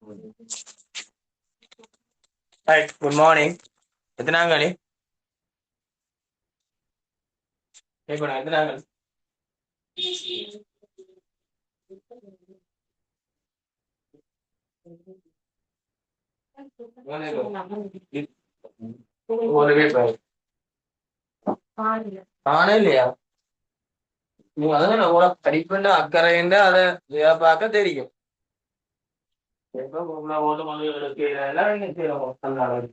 Hi, good morning. எத்தனாங்களி கேட்கணும் எத்தனாங்கள் ஒரு paper ஆனா இல்லையா நீ அதான் உன படிப்புண்ட அக்கறைண்ட அதை பார்க்க தெரியும் ஓட்டு மொழிகளுக்கு எல்லாம் நீங்க செய்யணும் அந்த அளவு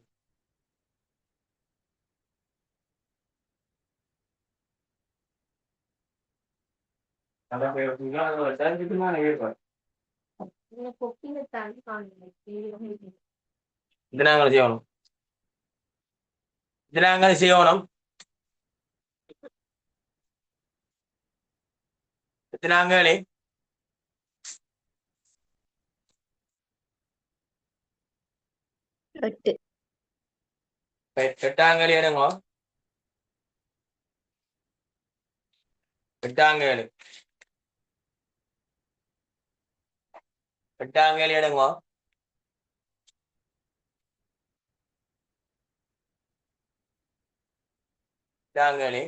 அதான் தெரிஞ்சுட்டு நான் கேட்பேன் எத்தனாங்கள் செய்யணும் எத்தனாங்கள் செய்யணும் எத்தனாங்களே எட்டு எட்டாங்கல் எடுங்க எட்டாங்கல் எட்டாங்கல் எடுங்க எட்டாங்களே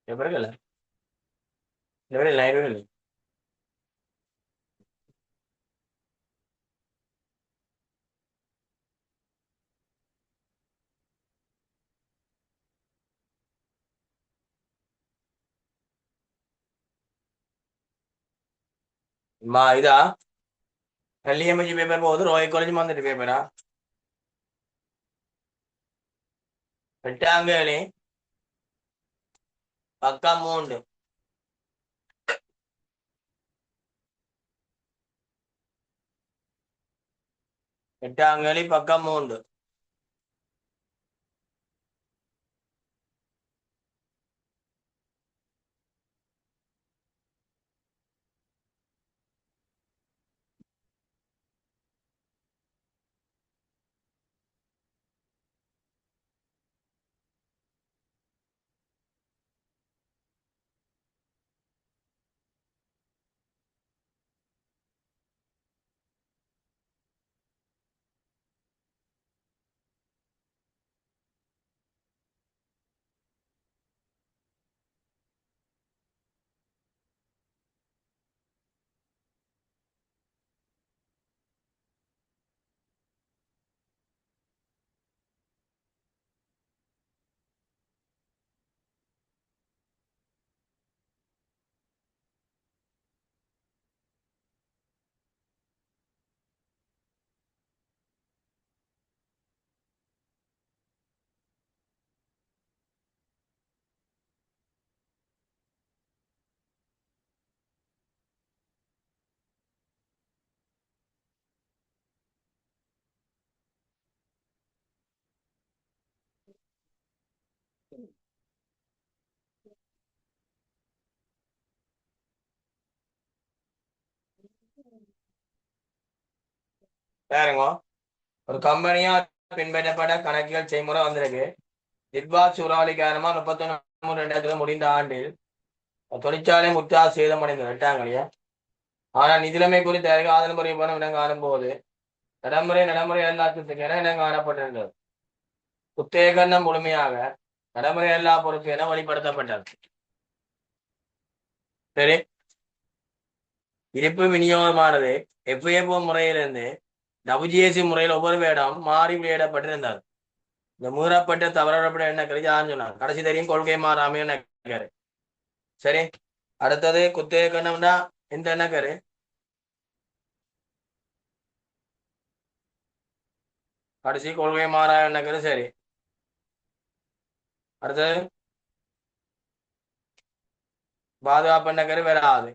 எவர்கள் எவர்கள் இதா கல்லியம்மச்சி பேப்பர் போகுது ரோய் காலேஜ் வந்துட்டு பேப்பரா எட்டாங்கலே பக்கம் மூன்று எட்டாங்கலி பக்கம் மூன்று பாருங்க ஒரு கம்பெனியா பின்பற்றப்பட கணக்கியல் செய்முறை வந்திருக்கு திர்பாத் சூறாவளி காரணமா 31/3/2000 முடிந்த ஆண்டில் தொழிற்சாலை முற்றா சேதமடைந்தது எட்டாங்களையா ஆனா நிதிலைமை குறித்த ஆதன முறை இடம் காணும் போது நடைமுறை எல்லாத்துக்கு என இடம் காணப்பட்டிருந்தது குத்தேகண்ணம் முழுமையாக நடைமுறை எல்லா பொறுப்பு என வெளிப்படுத்தப்பட்டது சரி இருப்பு விநியோகமானது எஃப்ஏஓ முறையிலிருந்து WGSC முறையில் ஒவ்வொரு வேடம் மாறி வெளியிடப்பட்டிருந்தது இந்த மீறப்பட்ட தவறப்பட்ட எண்ணக்கரு யாருன்னு சொன்னாங்க கடைசி தெரியும் கொள்கை மாறாம எண்ணக்கரு சரி அடுத்தது குத்தேகண்ணம்னா இந்த எண்ணக்கரு கடைசி கொள்கை மாறா எண்ணக்கரு சரி அடுத்தது பாதுகாப்பு எண்ணக்கரு வராது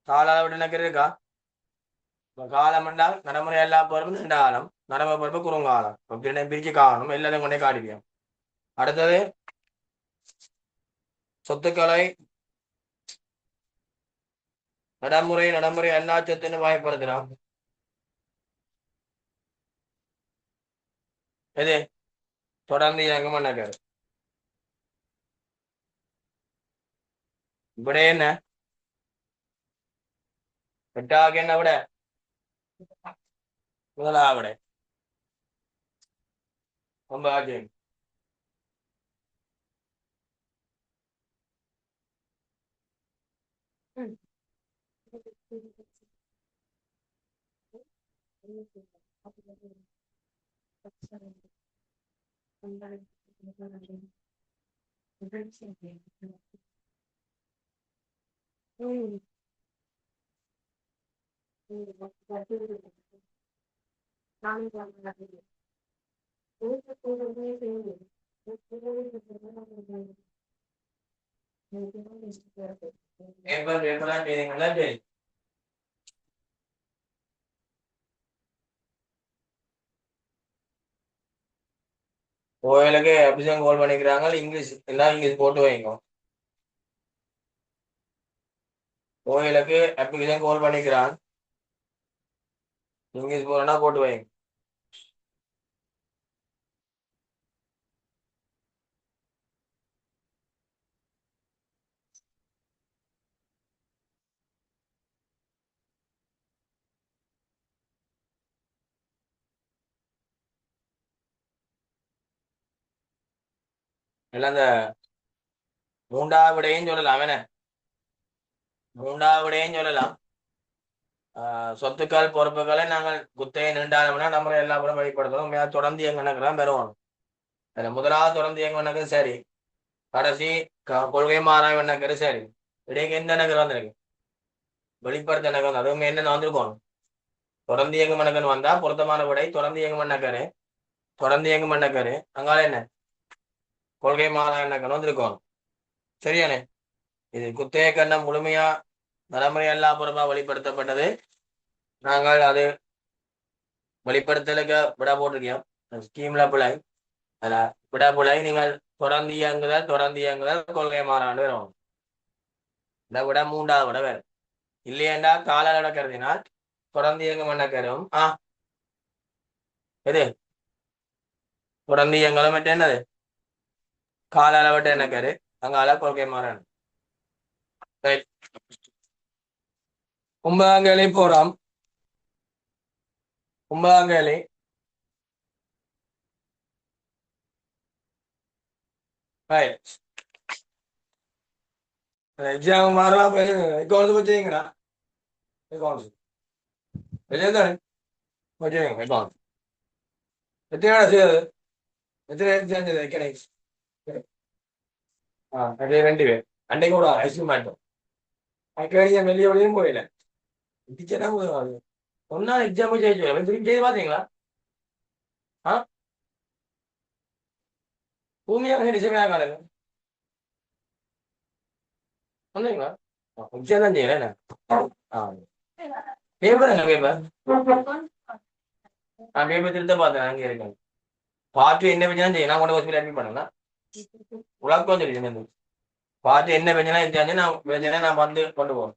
கால அளவு எண்ணக்கரு இருக்கா காலம் என்றால் நடைமுறை எல்லா பொறுப்பும் ரெண்டு காலம் நடைமுறை பொறுப்பு குறுங்காலம் பிரிச்சு காணும் எல்லாத்தையும் கொண்டே காட்டிப்போம் அடுத்தது சொத்துக்களை நடைமுறை எல்லா சொத்துன்னு வகைப்படுத்தலாம் எது தொடர்ந்து இயங்கும் எண்ணக்கரு ഇവിടെ என்ன எட்டாக என்ன விட முதலாவிட ரொம்ப ஆச்சரியம். கோயிலுக்கு அபிஷேகம் கோல் பண்ணிக்கிறாங்க இங்கிலீஷ் எல்லாம் இங்கிலீஷ் போட்டு வைங்க. கோயிலுக்கு அப்ளிகேஷன் கோல் பண்ணிக்கிறான் இங்கிலீஷ் போனா போட்டு வைங்க. எல்லாம் இந்த மூன்றாவது விடையும் சொல்லலாம் என்ன மூன்றாவது விடையும் சொல்லலாம். சொத்துக்கள் பொறுப்புகளை நாங்கள் குத்தையை நின்றாலும்னா நம்ம எல்லா கூட வழிபடுத்தணும். தொடர்ந்து எங்க கணக்குலாம் பெறுவோம். முதலாவது தொடர்ந்து எங்க கணக்கு சரி, கடைசி கொள்கை மாறாய் நகரு சரி. இடையே எந்த நகர் வந்திருக்கு வெளிப்படுத்த நகர் அதுவும் என்ன வந்திருக்கோம். தொடர்ந்து இயங்கு மன்னகன் வந்தா பொருத்தமான விடை தொடர்ந்து இயங்கு மன்னக்கரு. தொடர்ந்து இயங்கு மன்னக்கரு அங்கால என்ன கொள்கை மாறாய் நகர் வந்திருக்கோம். சரியானே. இது குத்தேய கண்ணம் முழுமையா நடைமுறை எல்லா புறமா வெளிப்படுத்தப்பட்டது. நாங்கள் அது வெளிப்படுத்தலுக்கு விட போட்டிருக்கோம். ஸ்கீம்ல பிள்ளை அதுல விட பிள்ளை நீங்கள் தொடர்ந்து இயங்குதல் கொள்கை மாறாண்டு வரும். இந்த விட மூன்றாவது விட வேறு இல்லையண்டா கால நடக்கிறதுனால் தொடர்ந்து இயங்கு மன்னக்கரும் எது தொடர்ந்து இயங்கலும் என்னது கால அளவட்ட என்னக்கரு அங்கால கொள்கை மாறாண்டு. கும்பகாங்கேலி போறோம். கும்பகாங்கேலி எக்ஸாம் மாறா அக்கௌண்ட்ஸ் வச்சுங்களா அக்கௌண்ட்ஸ் வெளியே வச்சுங்க அக்கௌண்ட் எத்தனை செய்யாது எத்தனை எக்ஸாம் செய்யுது எக்கனாமிக்ஸ் அது 2 பேர் அன்றைக்கு கூட ஐஸ்கிரீம் மாட்டோம் அக்கா வெளியே வெளியும் போயில டீச்சரா போதும் ஒன்னா எக்ஸாம் ஜெயிச்சு திரும்பி செய்து பாத்தீங்களா பூமியாக டிசைனாக காணுங்க வந்தீங்களா எக்ஸாம் தான் செய்யல பேப்பர் என்ன பேப்பர் பேப்பர் திருத்த பார்த்தேன் அங்கே இருக்கேன் பார்த்து என்ன பிரச்சனை செய்யும் நான் கொண்டு ஹாஸ்பிட்டல் அட்மிட் பண்ணல உலகம் தெரியும் பார்த்து என்ன பிரச்சனை இருந்துச்சு நான் பிரச்சனை நான் வந்து கொண்டு போவேன்.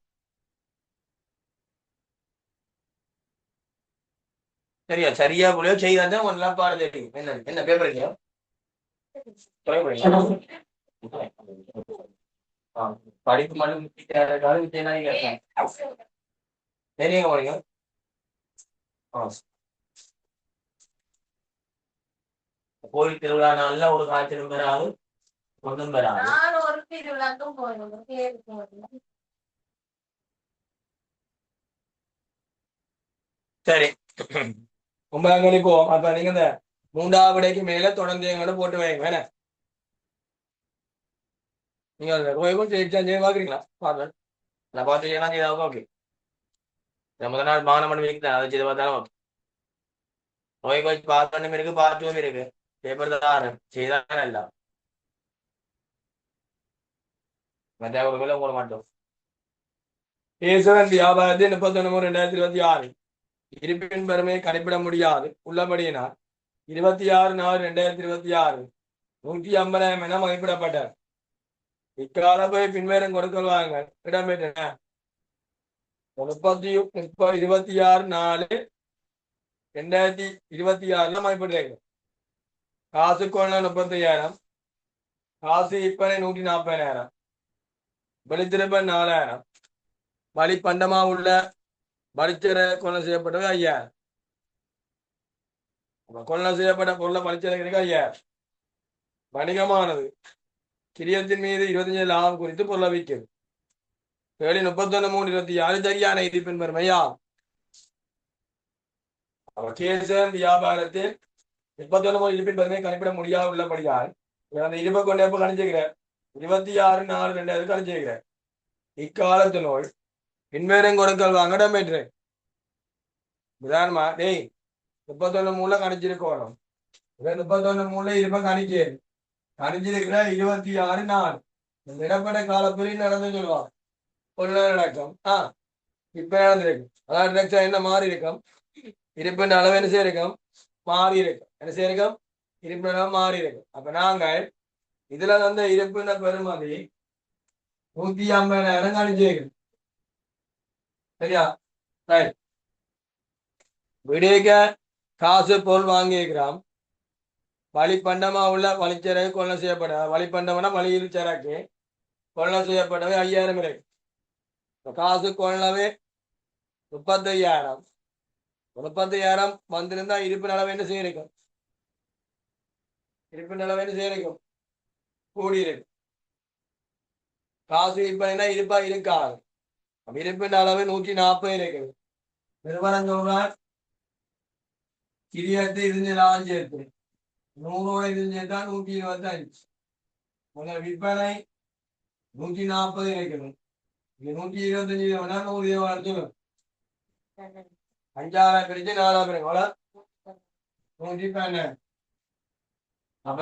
சரியா சரியா புள்ளியோ செய்தாதான் உங்க நல்லா பாட தெரியும். என்ன என்ன பேப்பர் இல்லையா படிப்பு மட்டும் தெரியுங்க போறீங்க. கோயில் திருவிழா நாள்ல ஒரு காய்ச்சலும் பெறாது ஒன்றும் பெறாது. சரி கும்பகங்கனி போவோம். அப்ப நீங்க இந்த 3வது விடைக்கு மேல தொடர்ந்து எங்களோட போட்டு வைங்க வேணா நீங்க ரோய்க்கும் எக்ஸாம் செய்ய பாக்குறீங்களா பாருங்க நான் பார்த்து செய்யலாம் செய்தாலும் ஓகே. முதல் நாள் மானம் பண்ணி வைக்கிறேன் அதை செய்து பார்த்தாலும் ஓகே. ரோய் கோச் பார்ட் 1 இருக்கு பார்ட் 2 இருக்கு பேப்பர் தான் செய்தான் எல்லாம் மத்தியாவது போட மாட்டோம். வியாபாரத்தை 31/3/2026 இருப்பின் பெருமையை கணிப்பிட முடியாது உள்ளபடியினால் 26/4/2026 150,000 என மதிப்பிடப்பட்டார். இக்கால போய் பின்வரும் கொடுக்கொள்வாங்க இடம்பெற்றன 26/4/2026 மதிப்பிடுறாங்க. காசு கொள்ள 35,000 காசு இப்பனை 140,000 வெளித்திருப்ப 4000. வழி பண்டமா உள்ள வழிச்சர கொலை செய்யப்பட்டது 5000. கொலை செய்யப்பட்ட பொருளை வழிச்சரைக்கு 5000. வணிகமானது கிரியத்தின் மீது 25 லாபம் குறித்து பொருளை விற்கிறது. 31/3/26 சரியான இருப்பின் பெருமையா கேசன் வியாபாரத்தில் 31 இருப்பின் பெருமை கணிப்பிட முடியாது உள்ளபடியால் அந்த இருப்பை கொண்டு எப்ப கணிச்சுக்கிறேன் 26/4/2000 கணிச்சுக்கிறேன். இக்காலத்தினுள் பின்வேறும் கொடுக்கல் வாங்க இடம்பெற்று உதாரணமா டேய் 31 கணிச்சிருக்கணும். 31 இருப்ப கணிச்சிருக்கிற 26/4 இந்த இடப்பட காலப்பெரிய நடந்து சொல்லுவாங்க ஒரு நடக்கும். இப்ப நடந்திருக்கு அதாவது என்ன மாறி இருக்கும் இருப்பின் அளவு என்ன செய்யிருக்கும் மாறி இருக்கும். என்ன செய்யிருக்கும் இருப்பின் அளவு மாறி இருக்கும். அப்ப நாங்கள் இதுல வந்து இருப்பின பெருமதி 150,000 கணிச்சிருக்கோம். சரியா ரைட். விடியக்க காசு பொருள் வாங்கியிருக்கிறோம். வழிப்பண்டமா உள்ள வழிச்சரக்கு கொள்ளை செய்யப்பட வழிப்பண்டம்னா வழியில் சரக்கு கொள்ளை செய்யப்பட்டவை 5000 இருக்கு. காசு கொள்ளவே 35,000. 35,000 வந்திருந்தா இருப்பு அளவு என்ன செய்யிருக்கும் இருப்பு அளவு என்ன செய்யிருக்கும் கூடியிருக்கு. காசு விற்பனைனா இருப்பா இருக்காது. இருப்பின் அளவு 140 இருக்குது. நிறுவனம் சொல்றார் கிரியத்து இருந்துலாம் சேர்த்து 100 இது சேர்த்தா 125. விற்பனை 140 இருக்குது. 125 வேணா 100 சொல்லணும். 5,000 பிரிச்சு 4 பிரிங்க 112. அப்ப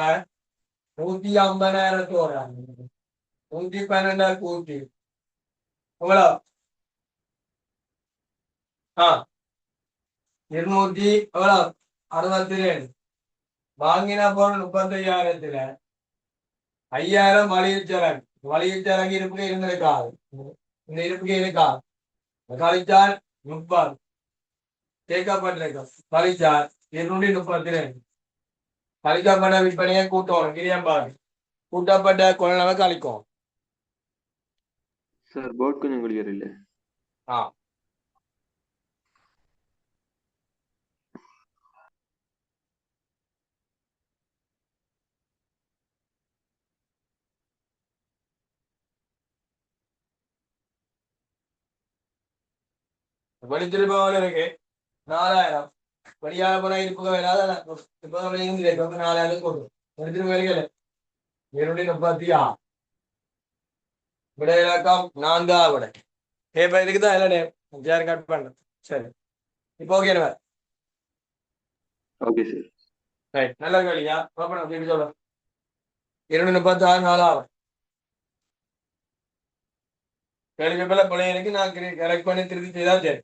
150,000 112 கூட்டி எவ்வளோ 262 வாங்கின பொருள் 35,000 5000 வழியில் சரக்கு இருப்புக்கு இருந்திருக்காது. இந்த இருப்புக்கு இருக்காது. கழிச்சால் 30 கேட்கப்பட்டிருக்கும். கழிச்சால் 232 கழிக்கப்பட்ட விற்பனையை கூட்டணும். கிரியம்பாடு கூட்டப்பட்ட கொள்ளவை கழிக்கும். சார் போர்ட் கொஞ்சம் கிளியர் இல்லை. வெளித்திருப்பவர்கள் இருக்கு 4000. வெளியாக போனா இருப்புக வராத 4000 கூட்டும். வெளித்திருப்பவர்கள் 236 விட இலக்கம் 4 விட இப்ப இருக்குதான் இல்ல கட் பண்ண. சரி இப்போ ஓகே ஓகே சார் ரைட். நல்ல கேள்வியா சொல்ல 236 4 கேள்வி போல பிள்ளைங்களுக்கு நான் கரெக்ட் பண்ணி திருப்பி செய்தா சரி.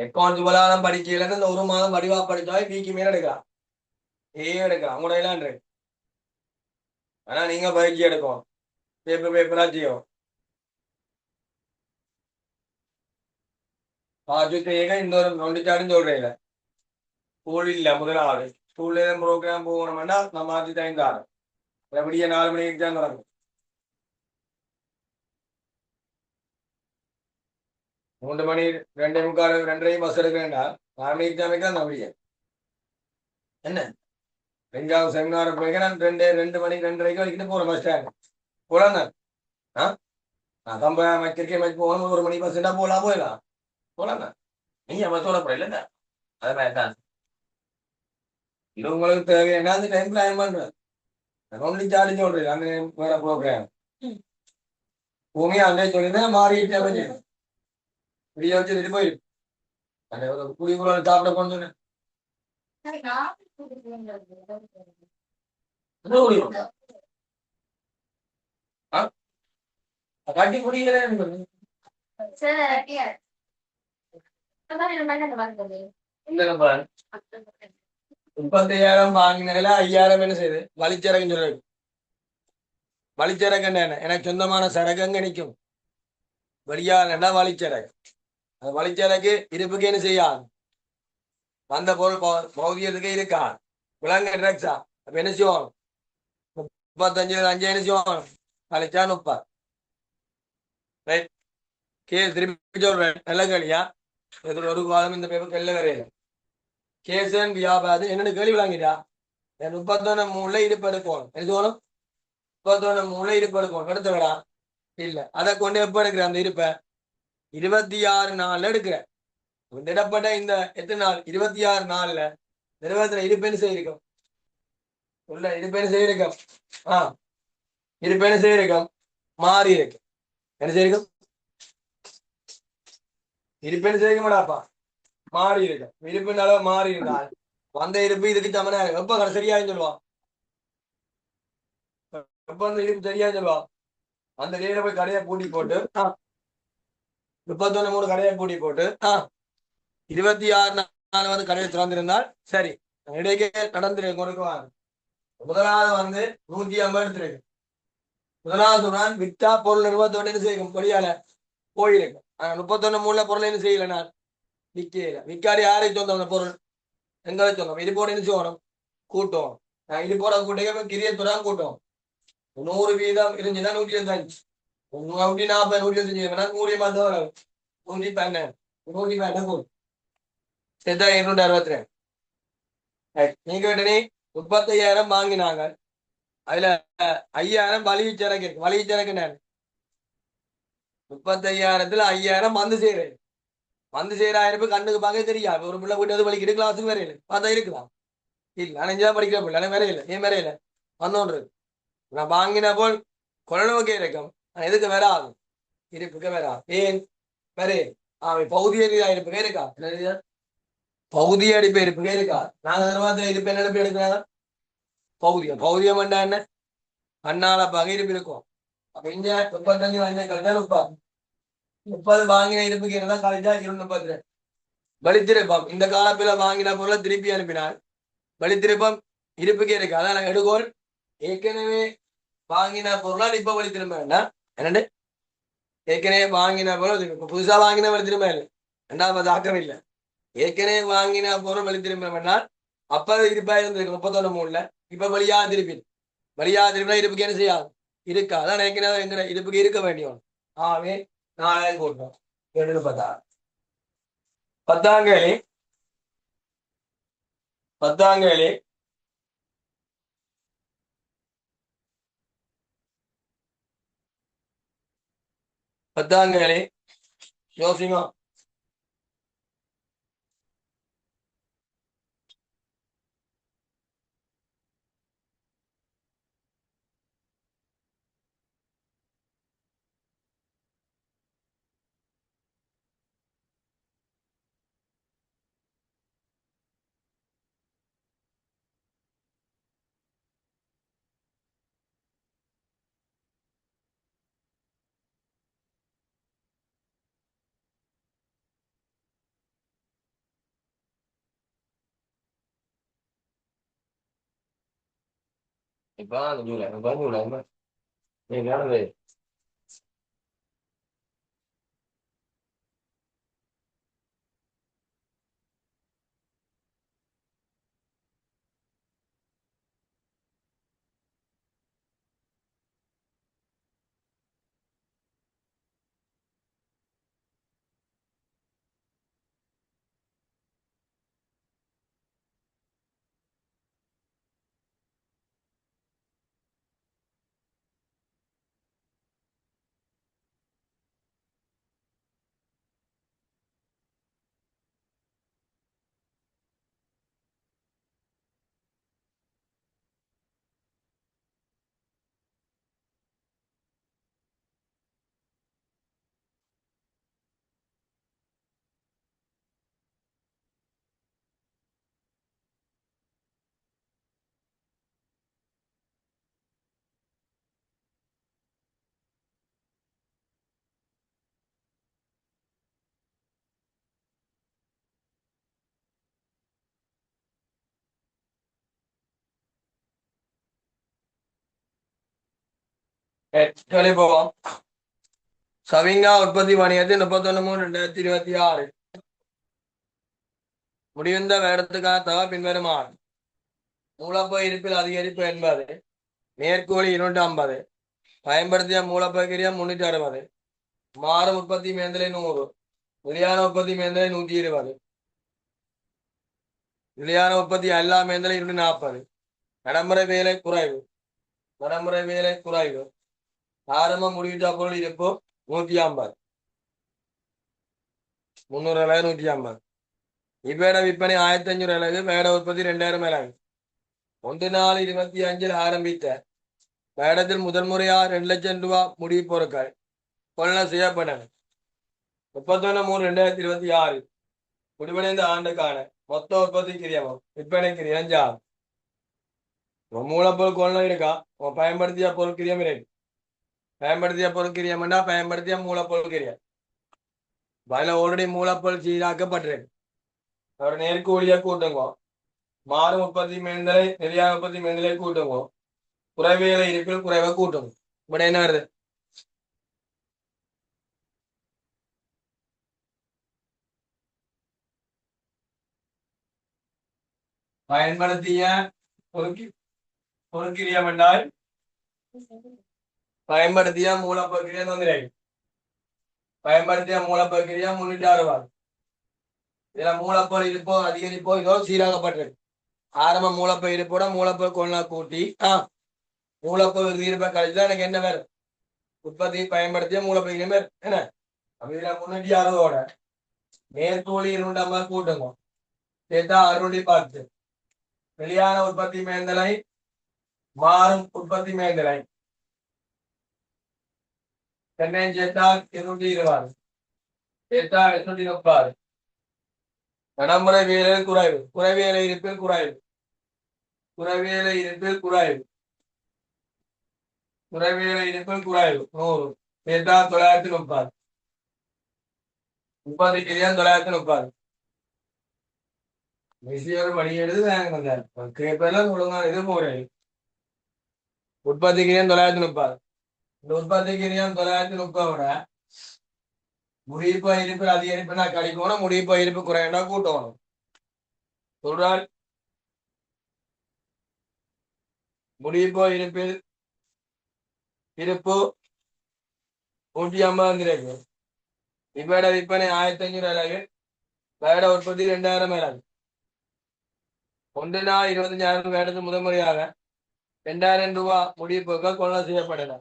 அக்கௌண்ட்ஸ் போலாம் படிக்கல இந்த ஒரு மாதம் வடிவா படிச்சாலும் பிக்கு மேல எடுக்கலாம் எடுக்கலாம் உங்களோட எல்லாம் இருக்கு. ஆனா நீங்க பயிற்சி எடுக்கும் பேப்பரா செய்யும். இந்த ஒரு நொண்டிச்சாடுன்னு சொல்றீங்க ஸ்கூல் இல்ல முதலாவது ஸ்கூல்ல ப்ரோக்ராம் போகணும்னா நம்ம 5 எப்படியே 4 மணிக்கு எக்ஸாம் நடக்கும். 3 மணி 2:45 2:30 பஸ் எடுக்கிறேன்டா 4 மணிக்கு எக்ஸாம் வைக்கலாம் அப்படியே என்ன 5வது செமினார் போய் நான் 2 மணிக்கு 2:30 வரைக்கும் போறேன் பஸ் ஸ்டாண்ட் போலாம் நான் தம்ப கிரிக்கெட் மேட்ச் போகணும் 1 மணி பஸ் போயிடலாம் போலாம் நீங்க பஸ்ஸோட போற இல்ல அது மாதிரி தான் இது உங்களுக்கு தேவையான அந்த டைம் பிளான் பண்றேன். ஒன்லி சார்ஜ் சொல்றேன் அந்த வேற ப்ரோக்ராம் பூமி அங்கே சொல்லிதான் மாறிட்டே இப்படியே வச்சு போயிடும். அந்த குடிக்குள்ள சாப்பிட கொண்டு கட்டி குடிக்கிறேன் 35,000 வாங்கினால 5,000 என்ன செய்யுது வழிச்சரக்குன்னு சொல்றது. வழிச்சரக்கு என்ன எனக்கு சொந்தமான சரக்கு அங்க நிற்கும் வெளியாலண்டா வழிச்சரக்கு. அது வழிச்சரக்கு இருப்புக்கு என்ன செய்யாது வந்த பொருள் பௌதியத்துக்கு இருக்கா விலங்கு ட்ரக்ஸா அப்ப என்ன செய்வோம் 35 அஞ்சு என்ன செய்வோம் கழிச்சா 30 ரைட் திருப்பி சொல்றேன் நல்ல கேளியா இதுல ஒரு காலம் இந்த பேப்பர் எல்லாம் வரையில கேசன் வியாபாரம் என்னன்னு கேள்வி விளங்கிட்டா 31 இருப்பு எடுக்கணும் என்ன சொல்லணும் 31 இருப்பு எடுக்கணும் எடுத்து விடா இல்ல அதை கொண்டு எப்ப எடுக்கிற அந்த இருப்பை 26 நாள்ல எடுக்கிற திடப்பட்ட இந்த எத்தனை நாள் 26 நாள்ல நிறுவனத்துல இருப்பேன்னு செய்யிருக்கும் உள்ள இருப்பேன்னு செய்யிருக்கும் இருப்பேன்னு செய்யிருக்கும் மாறி இருக்கு என்ன செய்யிருக்கும் இருப்பேன்னு செய்ய மாட்டாப்பா மாறி இருக்கும் இருப்பின் அளவு மாறி இருந்தால் வந்த இருப்பு இதுக்கு சமனா இருக்கு எப்ப சரியான்னு சொல்லுவான் எப்ப அந்த இருப்பு சரியான்னு சொல்லுவான் அந்த நேரம் போய் கடையை பூட்டி போட்டு 31 கடையை பூட்டி போட்டு 26 நாள் வந்து கடையை திறந்திருந்தால் சரி இடையே நடந்து கொடுக்குவாங்க முதலாவது வந்து 150 எடுத்திருக்கு முதலாவது சொன்னால் விட்டா பொருள் 21 என்ன செய்யும் பொடியால போயிருக்கு 31 பொருள் என்ன செய்யல நான் விற்கல விற்காடி யாரை சொந்தம் அந்த பொருள் எங்களை சொந்தம் இது போட என்ன செய்யணும் கூட்டம் இது போட கூட்டம் கிரியத்துறான் கூட்டம் 100 வீதம் இருந்துச்சுன்னா 125 140 125 100 112 112 சேர்த்தா 262 நீங்க கேட்டனே 35,000 வாங்கினாங்க அதுல 5,000 வலிவு சரக்கு இருக்கு வலிவு சரக்கு என்ன 35,000த்துல 5,000 வந்து சேராயிரம் கண்ணுக்கு பார்க்க தெரியாது ஒரு பிள்ளை வீட்டு வலிக்கிட்டு கிளாஸுக்கு வரையில பார்த்தா இருக்கலாம் இல்ல அனைஞ்சா படிக்கிற பிள்ளை வரையில ஏன் வரையில வந்தோன்று நான் வாங்கின போல் கொள்ளவுக்கே இருக்கும் எதுக்கு வராது இருப்புக்கு வராது ஏன் வரே பௌதிய இருப்புக்கே இருக்கா பௌதிய அடிப்பு இருப்புக்கே இருக்கா நாங்க நிர்வாகத்துல இருப்பு என்ன எடுப்பு எடுக்கிறாங்க பௌதியம் என்ன அண்ணால பகிர்வு இருக்கும் அப்ப இங்க 35 கழிச்சா 30 வாங்கின இருப்புக்கு என்னதான் கழிச்சா 232 வழித்திருப்பம் இந்த காலத்துல வாங்கின பொருளை திருப்பி அனுப்பினார் வழித்திருப்பம் இருப்புக்கே இருக்கு அதான் நாங்க எடுக்கோள் ஏற்கனவே வாங்கின பொருளால் இப்ப வழி திரும்ப வேண்டாம் என்னண்டு ஏற்கனவே வாங்கின பொருள் புதுசா வாங்கின வழி திரும்ப இல்லை ரெண்டாவது ஆக்கம் இல்லை ஏற்கனவே வாங்கின பொருள் வழி திரும்ப வேண்டாம் அப்ப இருப்பா இருந்திருக்கு 31 இப்ப வழியா திருப்பினா இருப்புக்கு என்ன செய்யாது இருக்கா அதான் ஏற்கனவே எங்க இருப்புக்கு இருக்க வேண்டியோம் ஆவே 4000 போட்டோம் 210 பத்தாங்கேலி யோசிங்க இப்ப ஜூலை நீங்க போவோம் சவிங்கா உற்பத்தி வணிகத்தில் 31/3/2026 முடிந்த வேடத்துக்கான தவ பின்வருமாறு. மூலப்பொருள் இருப்பில் அதிகரிப்பு என்பது மேற்கோளி 250, பயன்படுத்திய மூலப்பொருள் 360, மாறும் உற்பத்தி மேந்தலை 100, நிலையான உற்பத்தி மேந்தலை 120, நிலையான உற்பத்தி அல்லா மேந்தலை 240, நடைமுறை வேலை குறைவு. நடைமுறை வேலை குறைவு. ஆரம்ப முடிவிட்ட பொருள் இருப்பு 150, 300 அலகு 150. இவ்வேட விற்பனை 1500 அலகு, வேட உற்பத்தி 2000 அலகு. 1/4/25 ஆரம்பித்த வேடத்தில் முதல் முறையாக 2 லட்சம் ரூபாய் முடிவு பொருட்கள் கொள்ள செய்யப்பட்டன. 31/3/2026 முடிவடைந்த ஆண்டுக்கான மொத்த உற்பத்தி கிரியமம் விற்பனை கிரியம் ஜாம். மூலப்பொருள் கொள்ள இருக்கா, பயன்படுத்திய பொருள் கிரியம் இருக்கு. பயன்படுத்திய பொருள் கிரியம்னா பயன்படுத்திய மூலப்பொருள் கிரியம். அதில் ஆல்ரெடி மூலப்பொருள் சீராக்கப்பட்டிருக்கு. அவர் நேர்கூலிய கூட்டுங்க, மாறும் உற்பத்தி மேந்தலை நிலையான உற்பத்தி மேந்தலை கூட்டுங்க, குறைவேலை இருப்பில் குறைவை கூட்டுங்க. இப்படி என்ன வருது? பயன்படுத்திய பொருட்கிரியம் என்றால் பயன்படுத்திய மூலப்பொருட்கிரியம் வந்துருக்கு. பயன்படுத்திய மூலப்பொருட்கிரியம் 360. இதுல மூலப்பொருள் இருப்போ அதிகரிப்போ இதோ சீராகப்பட்டிருக்கு. ஆரம்ப மூலப்பொருள் இருப்போட மூலப்பொருள் கொள்ளா கூட்டி மூலப்பொருள் இருப்பை கழிச்சுதான் எனக்கு என்ன வேறு உற்பத்தி பயன்படுத்திய மூலப்பொருள் வேறு என்ன. அப்ப இதுல 360ஓட மேற்கூலி 250 கூட்டுங்க, சேர்த்தா 610. வெளியான உற்பத்தி மேந்தலை மாறும் உற்பத்தி மேந்தலை சென்னை சேர்த்தா 220, சேர்த்தா 830. நடைமுறை வேலை குறைவு. குறைவேலை இருப்பில் குறைவு. குறைவேலை இருப்பில் குறைவு. குறைவேலை இருப்பில் குறைவு 100, சேர்த்தா 930. 30 கிரியம் 930. ஒரு மணி எடுத்து கேட்பெல்லாம் ஒழுங்கா இது போறேன். உற்பத்தி கிரியம் 930. இந்த உற்பத்தி கிரியம் 930 முடிப்பு இருப்பில் அதிகரிப்புனா கழிக்கணும், முடிப்பு இருப்பு குறையண்டா கூட்டணும். சொல்றால் முடிப்பு இருப்பில் இருப்பு 150 இருக்கு. இவ்வேட விற்பனை 1500 அலகு, வேட உற்பத்தி 2000 அலகு. 1/4/25 வேடத்தில் முதல் முறையாக 2000 ரூபாய் முடிப்பொருட்கள் கொள்ள செய்யப்பட்டன.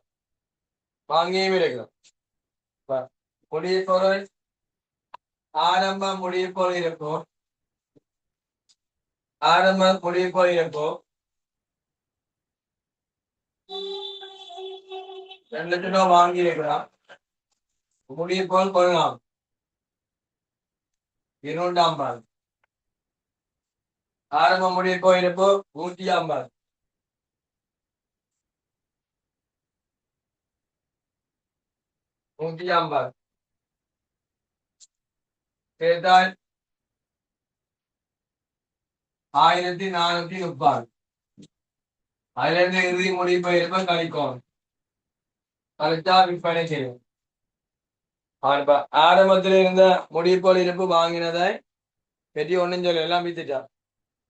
வாங்கியும் இருக்கிறோம். முடிப்பொருள் ஆரம்ப முடிப்பொருள் இருக்கும். ஆரம்ப முடிப்பொருள் இருக்கும் 2 லட்சம் ரூபாய் வாங்கி இருக்கிறோம். முடிப்பொருள் கொள்ளலாம் 250. ஆரம்ப முடிப்பொருள் இருப்பு 150. 150 சேர்த்தால் 1430. அதுல இருந்து இறுதி முடிப்பு இருப்ப கழிக்கும், கழிச்சா விற்பனை செய்யும். ஆரம்பத்தில் இருந்த முடிப்பொருள் இருப்பு வாங்கினதை பெட்டி ஒன்றும் சொல்லி எல்லாம் வித்துட்டா.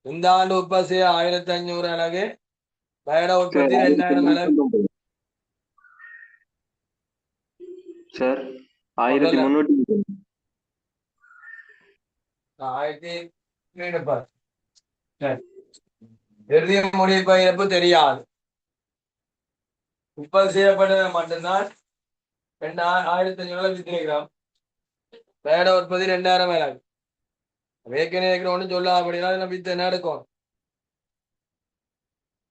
இந்த ஆண்டு உற்பத்தி 1500 அலகு, வேட உற்பத்தி 2000 அலகு. சார் 1330. 1330. இறுதி முடிப்பு இழப்பு தெரியாது. உற்பத்தி செய்யப்பட்டது மட்டும்தான் 1500 வித்திருக்கிறோம். வேட உற்பத்தி 2000 அலகு. வேக்கனே ஒன்றும் சொல்ல அப்படின்னா வித்து என்ன எடுக்கும்.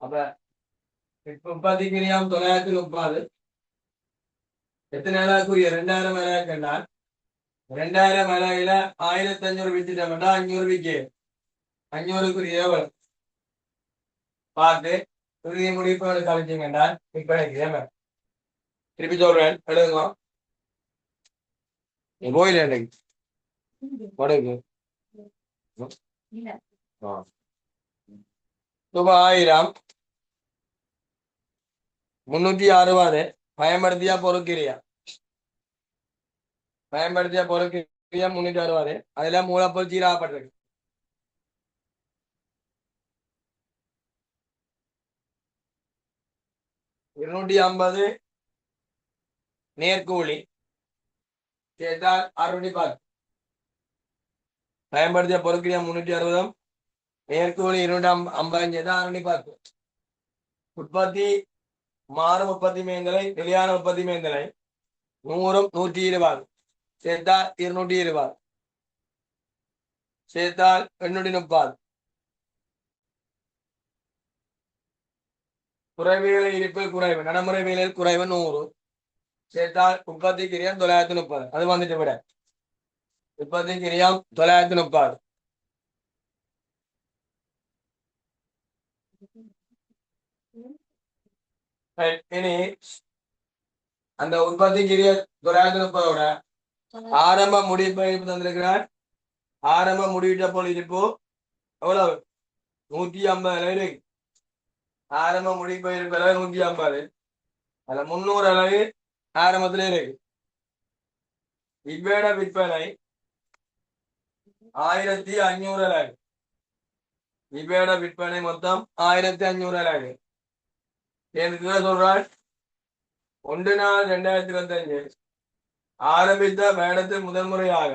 அப்ப உற்பத்தி கிரியம் 930 எத்தனை அலகுரிய 2000 அலகு என்றால் 2000 அலகுல 1500 வித்துட்டோம்னா 500 விக்கு 500க்குரிய எவ்வளவு பார்த்து இறுதி முடிப்பு கழிச்சிங்கன்னா விற்பனை. திருப்பி சொல்றேன், எழுதுங்க. போயில வடக்கு 1000 360 பயன்படுத்திய பொருட்கிரியா. பயன்படுத்திய பொருட்கிரியா 360. அதுல மூலப்பொருள் சீராகப்பட்டிருக்கு. 250 நேர்கூலி சேர்த்தால் 610. பயன்படுத்திய பொருட்கள் 360 நேர்கூலி 250 சேர்த்தால் 610. உற்பத்தி மாறும் உற்பத்தி மேந்தலை நிலையான உற்பத்தி மேந்தலை 100 120 சேர்த்தால் 220 சேர்த்தால் 830. குறைவியலை இருப்பில் குறைவு நடைமுறை வேலையில் குறைவு 100 சேர்த்தால் உற்பத்தி கிரியம் 930. அது வந்துட்டு விட உற்பத்தி கிரியம் 930. இனி அந்த உற்பத்தி கிரிய 930ஓட ஆரம்ப முடிவு தந்திருக்கிறார். ஆரம்ப முடிவிட்ட போல் இருப்போ எவ்வளவு 150 இருக்கு. ஆரம்ப முடிவு இருப்பு 150. அதுல 300 அளவு ஆரம்பத்திலே இருக்கு. இவ்வேட விற்பனை 1500 அளவு. இவ்வேட விற்பனை மொத்தம் 1500 அளவு. எனக்கு சொல்றாள் 1/4/2025 ஆரம்பித்த வேடத்தில் முதல் முறையாக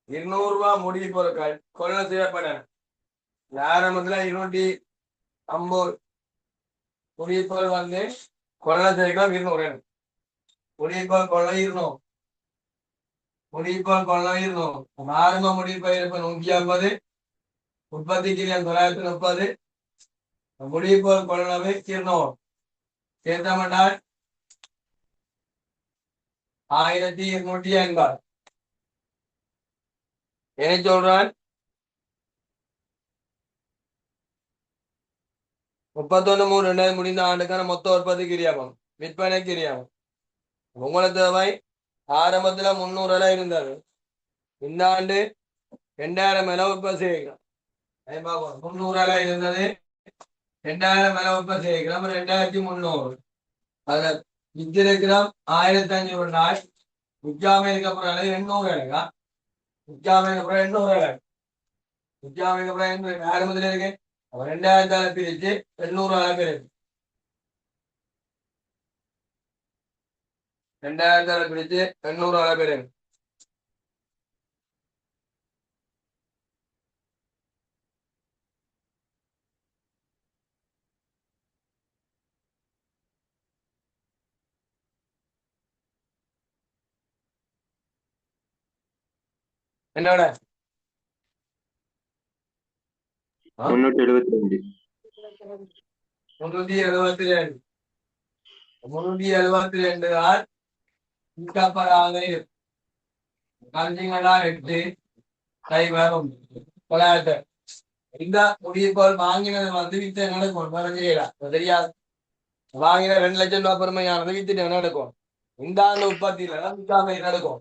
200 ரூபாய் முடிவு பொருட்கள் கொள்ள செய்யப்பட ஆரம்பத்துல 250 முடிப்பொருள் வந்து கொள்ள செய்யலாம் 200. முடிப்பொருள் கொள்ள 200. முடிப்பொருள் கொள்ள 200. ஆரம்ப முடிப்பொருள் 150. உற்பத்தி கிரியம் 930. முடிப்பொருள் கொள்ளவே 200 சேர்த்தமட்டால் 1250. என்ன சொல்றான் 31/3/2000 முடிந்த ஆண்டுக்கான மொத்த உற்பத்தி கிரியாமம் விற்பனை கிரியாமம். உங்களுக்கு தேவை ஆரம்பத்துல 300 இருந்தது. இந்த ஆண்டு 2000 உற்பத்தி செய்யலாம். 300 இருந்தது 2000 உற்பத்தி செய்யலாம். 2300 அதுல வித்திருக்கிறோம் 1500 நாள் உச்சாமைக்கு அப்புறம் 800 இலக்கா. உச்சாமைக்கு அப்புறம் 800 உச்சாமைக்கு அப்புறம் ஆரம்பத்துல இருக்கு. 2000 பிரிச்சு 800 இருக்கு. 2000 பிரிச்சு 800 இருக்கு. என்னோட 372. 372. 372 தான் விற்கப்படாத கஞ்சிங்களா 8 கைவரும் தொள்ளாயிரத்து. இந்த முடிவுகள் வாங்கினது வந்து வித்து நடக்கும் செய்யலாம் தெரியாது. வாங்கின 2 லட்சம் ரூபாய் பெருமையானது வித்துட்டு நடக்கும். இந்த ஆண்டு உற்பத்தியில தான் விற்காம நடக்கும்.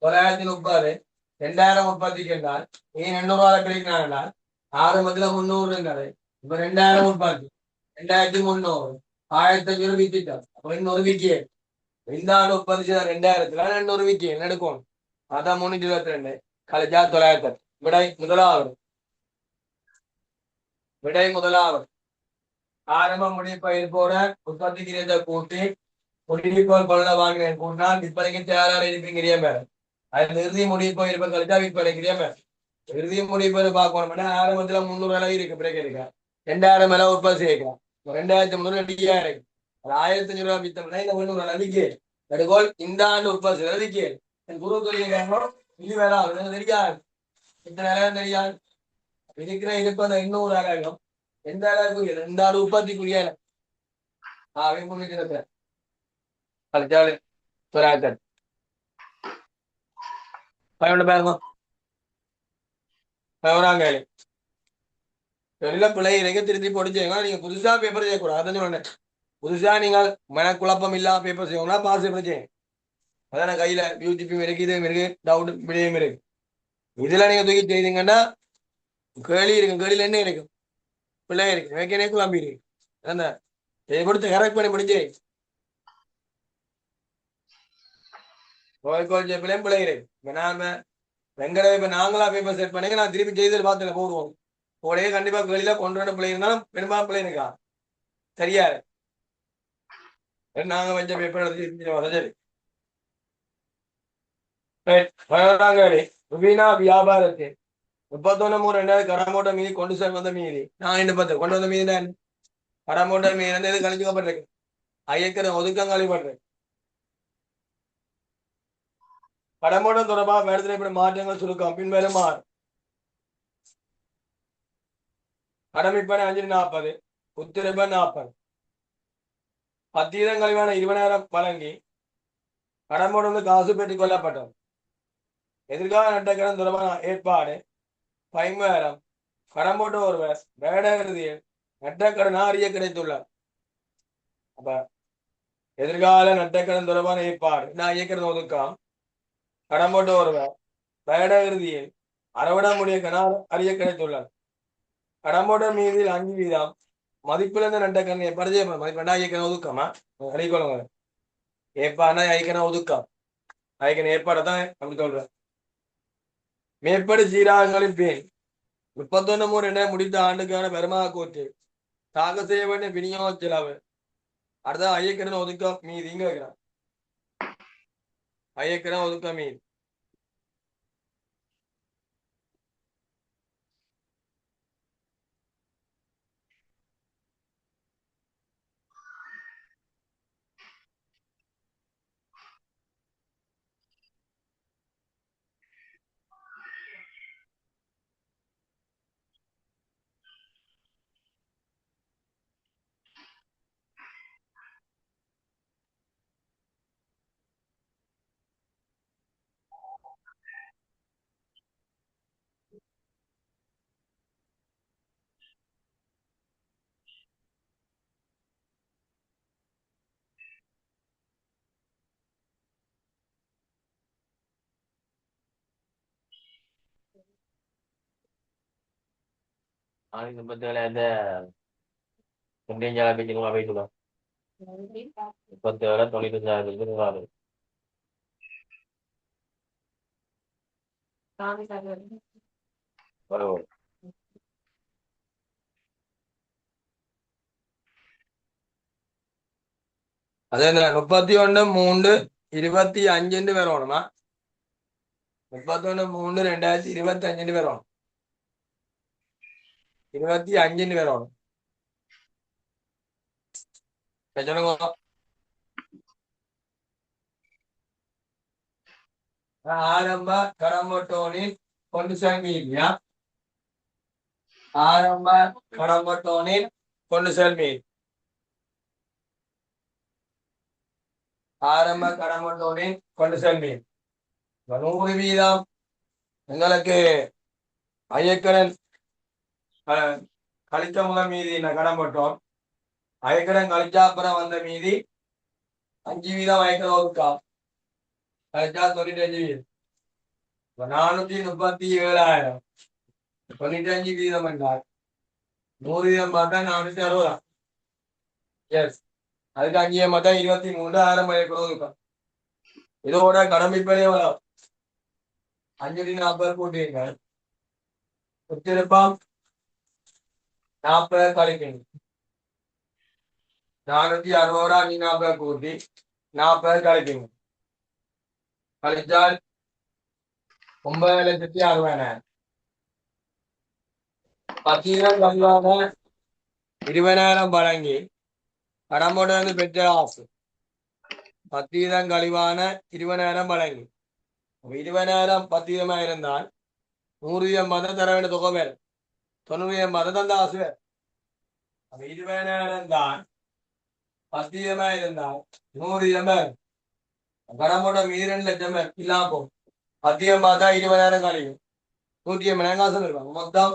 930 2000 உற்பத்திக்கு என்றால் ஏன் 800 கிடைக்கிறாங்க. ஆரம்பத்துல 300 இருந்தது. இப்ப 2000 உற்பத்தி 2300 1500 வித்துட்டோம். அப்ப இன்னொரு விக்கிய இந்த ஆண்டு உற்பத்தி செய்த 2000த்துல 200 விக்கிய நடக்கும். அதான் 322 கழிச்சா 900. விடை முதலாவது. விடை முதலாவது. ஆரம்ப முடிப்பயிர் போட உற்பத்தி கிரியத்தை கூட்டி முடிப்போர் கொள்ள வாங்கினேன் கூட்டினால் விற்பனைக்கு தயாராக இருப்பீங்கிறிய மேல அது இறுதி முடிப்போர் கழிச்சா விற்பனைக்கிறிய மேல இறுதி முடிப்போர் பார்க்கணும். ஆரம்பத்துல 300 இருக்கு பிரேக் இருக்கா 2000 உற்பத்தி செய்யலாம். 2300 ரெடியா இருக்கு. 1500 ரூபாய் வித்தம்னா இந்த 300 விற்கே எடுகோல் இந்த ஆண்டு உற்பத்தி செய்யறது விற்கே குரு தொழில் இது வேணாம் தெரியாது. இத்தனை நேரம் தெரியாது இருக்கிற இருப்பு அந்த 200 ஆகும். எந்த அளவுக்கு இந்த ஆண்டு உற்பத்திக்குரிய கழிச்சாலு 900 பாருங்க 11 வெளியில பிள்ளை இறைக்க திருத்தி போட்டு செய்யுங்க. நீங்க புதுசா பேப்பர் செய்யக்கூடாது. அதான் சொன்னேன். புதுசா நீங்கள் மனக்குழப்பம் இல்லாம பேப்பர் செய்யணும்னா பாஸ் பேப்பர் செய்யுங்க. அதான் கையில யூடிபி இருக்கு இதுவும் இருக்கு டவுட் விடையும் இருக்கு. இதுல நீங்க தூக்கி செய்தீங்கன்னா கேள்வி இருக்கும். கேள்வியில என்ன இருக்கும் பிள்ளை இருக்கு வைக்கனே குழம்பி இருக்கு. அந்த இதை கொடுத்து கரெக்ட் பண்ணி முடிஞ்சு கோழிக்கோள் பிள்ளையும் பிள்ளை இருக்கு. இப்ப நாம வெங்கட இப்ப நாங்களா பேப்பர் செட் பண்ணி நான் திருப்பி செய்தல் பார்த்துல போடுவோம். உடைய கண்டிப்பா வெளியில 1-2 பிள்ளை இருந்தாலும் பெரும்பாலும் பிள்ளை இருக்கா சரியா நாங்க வச்ச பேப்பர் எடுத்து சரி. பதினோராங்காடி ருபீனா வியாபாரத்தில் 31/3/2000 கடமோட்ட மீதி கொண்டு செல் வந்த மீதி நான் என்ன பார்த்தேன் கொண்டு வந்த மீதி தான் கடமோட்ட மீதி எது கழிச்சுக்கப்பட்டிருக்கு ஐயக்கிற ஒதுக்கம் கழிப்பட்டிருக்கு கடமோட்டம் தொடர்பாக வேடத்தில் இப்படி மாற்றங்கள் சுருக்கம் பின்வரும் மாறு கடமைப்பணி 540 உத்திரப்ப 40 10 கழிவான 20,000 வழங்கி கடமோடு காசு பெற்றுக் கொள்ளப்பட்டது எதிர்கால நட்டக்கடன் தொடர்பான ஏற்பாடு 50,000 கடம்போட்டு ஒருவர் வேட இறுதியில் நட்டக்கடன் அறிய கிடைத்துள்ளார் அப்ப எதிர்கால நட்டக்கடன் தொடர்பான ஏற்பாடு நான் இயக்கிறது ஒதுக்கம் கடம்போட்டு ஒருவர் வேட இறுதியில் அறவிடமுடைய கணால் அறிய கிடைத்துள்ளார் கடம்போட்ட மீதில் 5% மதிப்பிழந்த நட்டக்கடன் ஏற்பாடு செய்யப்படும் மதிப்பெண்டா இயக்கிற ஒதுக்கமா அழிக்கொள்ளுங்க ஏற்பாடுனா ஐக்கிற ஒதுக்கம் ஐக்கிற ஏற்பாடை தான் அப்படி சொல்றேன் மேற்படி சீராகங்களின் பேர் 31/3/2000 முடித்த ஆண்டுக்கான பெருமாக கூற்று தாக்கல் செய்ய வேண்டிய விநியோக செலவு அடுத்த ஐயக்கிற ஒதுக்கம் மீதி இங்க வைக்கிறான் ஐயக்கிற ஒதுக்கம் மீதி ஆளுங்க பத்தியில இந்த தொண்டியஞ்சால பேச்சுங்களா போயிட்டு 37,95,000 பரவாயில்ல அதே 31/3/25 வரணுமா 31/3/2025 வரணும் 25 வரணும் சொல்லுங்க ஆரம்ப கடம்பட்டோனின் கொண்டு செல்வீங்க ஆரம்ப கடம்பட்டோனின் கொண்டு செல்வீங்க ஆரம்ப கடம்பட்டோனின் கொண்டு செல்வீங்க 100% எங்களுக்கு ஐயக்கரன் கழிச்ச முதல் மீதி கடம்பட்டோம் ஐயக்கரன் கழிச்சா அப்புறம் வந்த மீதி 5% ஐயக்கரம் ஒதுக்கா கழிச்சா 95 437,000 95% என்றால் 100 பார்த்தா 460 எஸ் அதுக்கு 5 பார்த்தா 23 ஆரம்ப ஐயக்கரம் ஒதுக்கா இதோட கடமைப்படி எவ்வளவு 540 கூட்டிங்க உத்திருப்பம் 40 கழிக்கணும் 460 40 கூட்டி 40 கழிக்கணும் கழிச்சால் 9,60,000 10 கழிவான 20,000 வழங்கி கடம்புடன் பெற்ற ஆசு 10 கழிவான 20,000 வழங்கி 20,000 10 இருந்தால் 100 மதம் தர வேண்டிய தொகை வேறு 90 மதம் தந்த ஆசு வேறு 20,000 தான் 10 இருந்தால் 100 கடம்புட மீதி 2 லட்சம் பேர் இல்லாம போகும் 10 பார்த்தா 20,000 கழியும் 180,000 காசு இருப்பாங்க மொத்தம்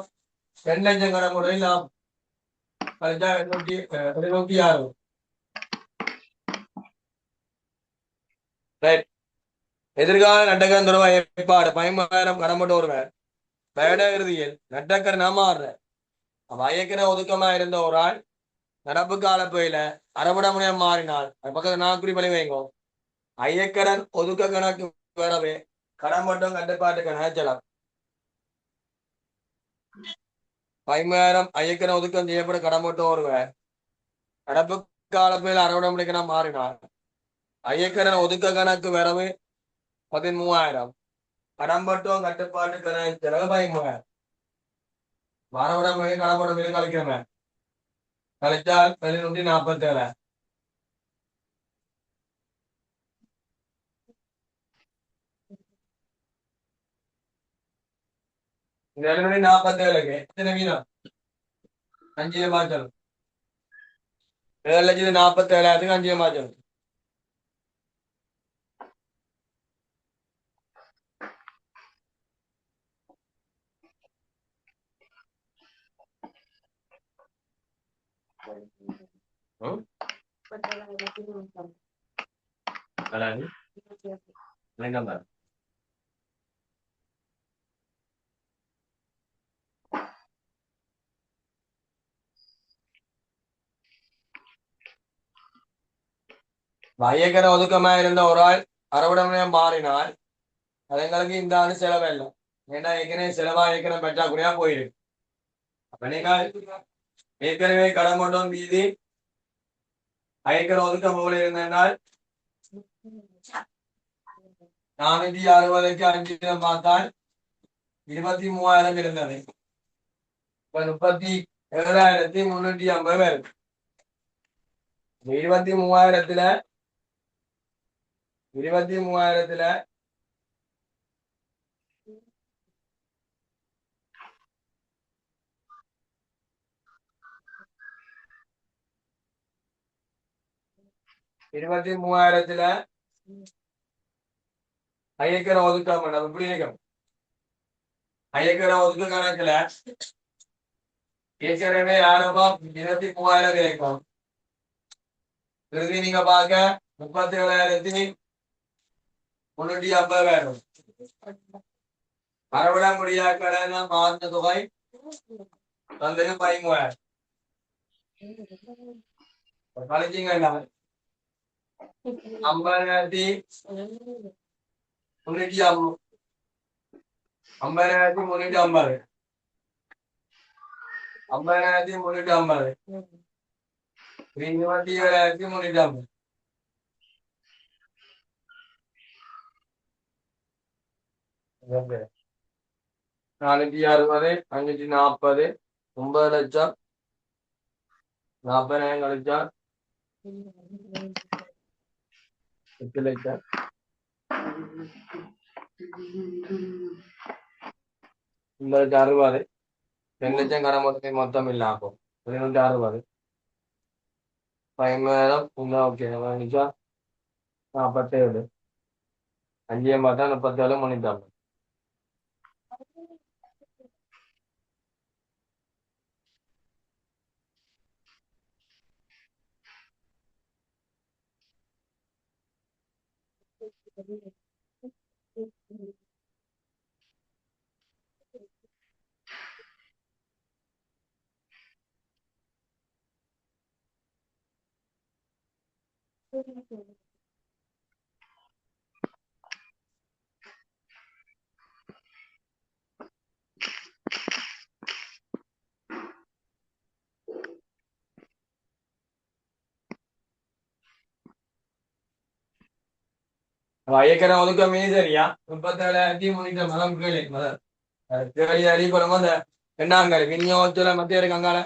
2 லட்சம் கடம்புட இல்லாம கழிச்சா 76 ரைட் எதிர்கால நட்டக்கரன் தொடர்பாக ஏற்பாடு 50,000 கடம்புட ஒருவர் வேட இறுதியில் நட்டக்கரன் மாறுற ஐயக்கன ஒதுக்கமா இருந்த ஒரு ஆள் நடப்பு கால பயில அறவிட முடிய மாறினால் அது பக்கத்துல நான் குறிப்பளி வைங்கோ ஐயக்கரன் ஒதுக்க கணக்கு வரவே கடன் மட்டும் கட்டுப்பாட்டு கணச்சலாம் 50,000 ஐயக்கரன் ஒதுக்கம் செய்யப்பட கடன் மட்டும் ஒருவர் நடப்பு காலப்பயில் அறுவடை முடிக்கிற மாறினார். ஐயக்கரன் ஒதுக்க கணக்கு வரவு 13,000. கடம்பட்டம் கட்டுப்பாட்டு கணக்கு செலவு 13,000. அறுவடை முறை கடம்பட்டம் மீது கழிக்கிறேன். கழிச்சால் 747. 747க்கு எத்தனை வீதம்? 5 மாற்றணும். 7,47,000க்கு 5 மாற்றணும். ஐயக்கரை ஒதுக்கமா இருந்த ஒரு ஆள் அறுவடை மாறினால் அது எங்களுக்கு இந்த ஆண்டு செலவு இல்லை. ஏன்னா ஏற்கனவே செலவா ஏற்கனவே பற்றாக்குறையா போயிருக்கு. அப்ப நீங்கள் ஏற்கனவே கடன் கொண்டோம் மீதி ஐயக்கரை ஒதுக்கம் போல இருந்தனால் 460க்கு 5 பார்த்தால் 23,000 இருந்தது. இப்ப 37,350 பேர். 23,000த்துல 23,000த்துல ஐயக்கரை ஒதுக்கம் எப்படி இருக்கும்? ஐயக்கரை ஒதுக்க கணக்குல ஏற்கனவே ஆரம்பம் 23,000 கிடைக்கும். இறுதி நீங்க பார்க்க 37,350 வேணும். அறுவடை முடியா கடன் மாற்ற தொகை தந்தது 13,000. கழிச்சிங்கன்னா 50,350. 50,350. 50,350. 27,350. Okay. 460, 540, 9 லட்சம் 40,000 கழிச்சா 8 லட்சம் 60. 2 லட்சம் கடன் மொத்தம் இல்ல ஆகும். 1160. 5,000 ஓகே 47. 5 பார்த்தா 37 350. ஐயக்கரை ஒதுக்க மீது சரியா 37,350 கீழே தேடி அடிப்படும் அந்த என்னாங்காரு விநியோகத்துல மத்திய இருக்காங்கால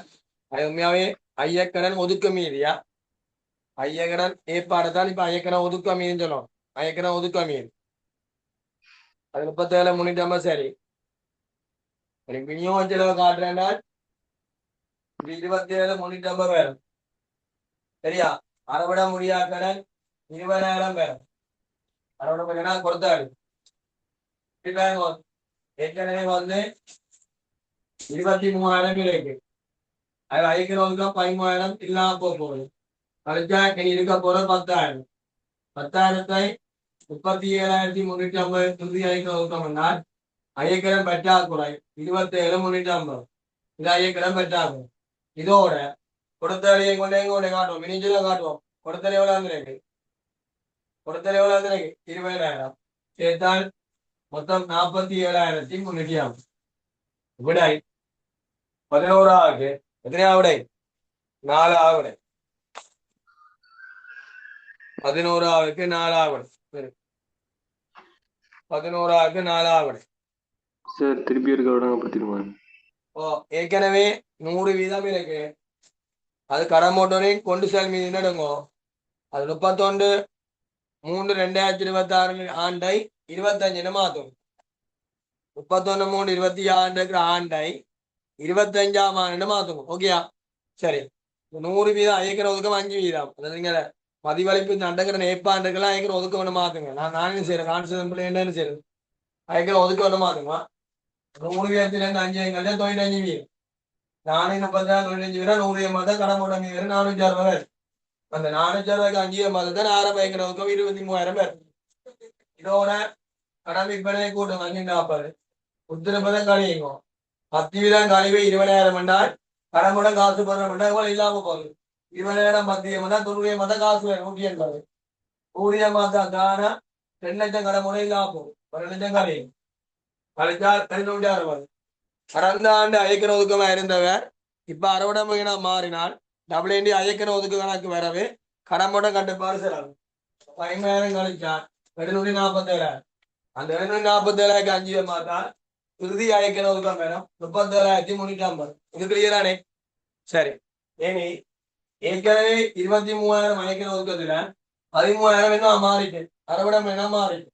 அது உண்மையாவே ஐயக்கடன் ஒதுக்க மீதியா ஐயக்கடன் ஏற்பாடுதான் இப்ப ஐயக்கடன் ஒதுக்க மீதுன்னு சொல்லணும். ஐயக்கடன் ஒதுக்க மீது அது 37,350 சரி. விநியோக செலவு காட்டுறேன்னா 27,350 வேணும் சரியா. அறுவடை முடியா கடன் 20,000 வேணும். அறுவடை முடியா கொடுத்தாரு ஏற்கனவே 23,000 இருக்கு. அது ஐக்கிறவங்க 13,000 இல்லாம போகுது. கழிச்சா இருக்க போற 10,000. 10,000 37,350 துதி ஐக்கிறவங்க ஐயக்கடன் பற்றாக்குறை 27,350. இது ஐயக்கடன் பற்றாக்குறை. இதோட கொடுத்தலையை கொண்டே காட்டுவோம். மினிஞ்சில காட்டுவோம். கொடுத்தலை எவ்வளவு இருக்கு? கொடுத்தலை எவ்வளவு இருக்கு? 20,000 சேர்த்தால் மொத்தம் 47,350. விடை 11 எத்தனையா விடை? 4 விடை. 11ஆவுக்கு 4ஆவது. சரி, 11ஆவுக்கு 4ஆவது. சார் திருப்பி இருக்க விடங்கப்படுத்திடுங்க. ஓ, ஏற்கனவே 100 வீதம் இருக்கு. அது கடன் போட்டோனே கொண்டு செல் மீது என்னடுங்கோ, அது 31/3/2026 ஆண்டை 25 மாத்தும். 31/3/26 ஆண்டை 25ஆம் ஆண்டு மாத்தும். ஓகேயா? சரி, 100 வீதம் ஐக்கிற ஒதுக்கம் 5 வீதம். அதாவது நீங்க மதிவளிப்பு நடக்கிற நேப்பாண்டுக்கெல்லாம் ஐக்கிற ஒதுக்க ஒன்று மாத்துங்க. நானே செய்யறேன், கான்செப்ட் பிள்ளை என்னன்னு செய்யறது, ஐக்கிற ஒதுக்க ஒன்று மாத்துங்க. 100 வீதத்திலிருந்து 5 95 வீதம். 436 95 வீதம் 100 மாதம் கடன் போட மீது 460. அந்த 460க்கு 5 மாதம் தான் ஆரம்ப ஐக்கிற ஒதுக்கம் 23,000 பேர். இதோட கடன் விற்பனை கூட்டம் 540 உத்திரப்பதம் கழியுங்க. 10 வீதம் கழிவு 20,000 என்றால் கடமுடன் காசு போடுற கூட இல்லாம போகுது. 20,000 10 தான் 90 மாதம் காசு வேணும். 180 ஊதிய மாதம் காண 2 லட்சம் கடமுறை இல்லாம போகும். 1 லட்சம் கழியும் கழிச்சால் 260. கடந்த ஆண்டு ஐக்கிற ஒதுக்கமா இருந்தவர் இப்ப அறுவடை மகனா மாறினால் டபிள்யூடி ஐக்கிற ஒதுக்கு கணக்கு வரவே கடமுடன் கட்டுப்பாடு செலவு 50,000 கழிச்சா 747,000. அந்த 747,000 5 மாத்தால் இறுதி ஐக்கிற ஒதுக்கம் வேணும் 37,350. இது கிளியரானே? சரி, ஏனி ஏற்கனவே 23,000 ஐக்கிற ஒதுக்கத்துல 13,000 என்ன மாறிட்டு அறுவடம் என்ன மாறிட்டு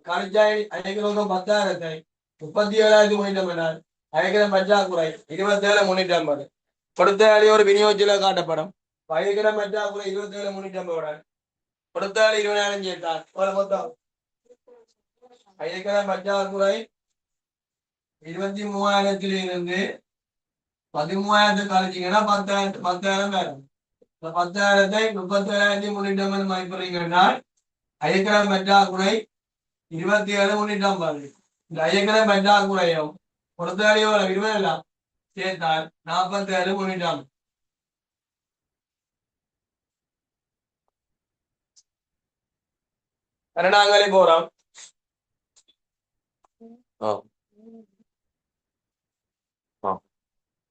கழிச்சாய் ஐக்கிற ஒதுக்கம் 10,000 37,350. ஐக்கிரம் பற்றாக்குறை 27,350. கொடுத்த அடி ஒரு விநியோகத்தில காட்டப்படும். ஐக்கிரம் பற்றாக்குறை 27,350. கொடுத்த அடி 20,000 சேர்த்தால் மொத்தம் ஐக்கிரம் பற்றாக்குறை 23,000 13,000 கழிச்சிங்கன்னா 10,000 வேணும். 10,000 37,350 மதிப்பிடுறீங்கன்னா ஐக்கிரம் பற்றாக்குறை 27,350. இந்த ஐக்கிரம் பற்றாக்குறையும் கொடுத்தாடியோ 20 சேர்த்தால் 47,350. நாங்களே போறோம்.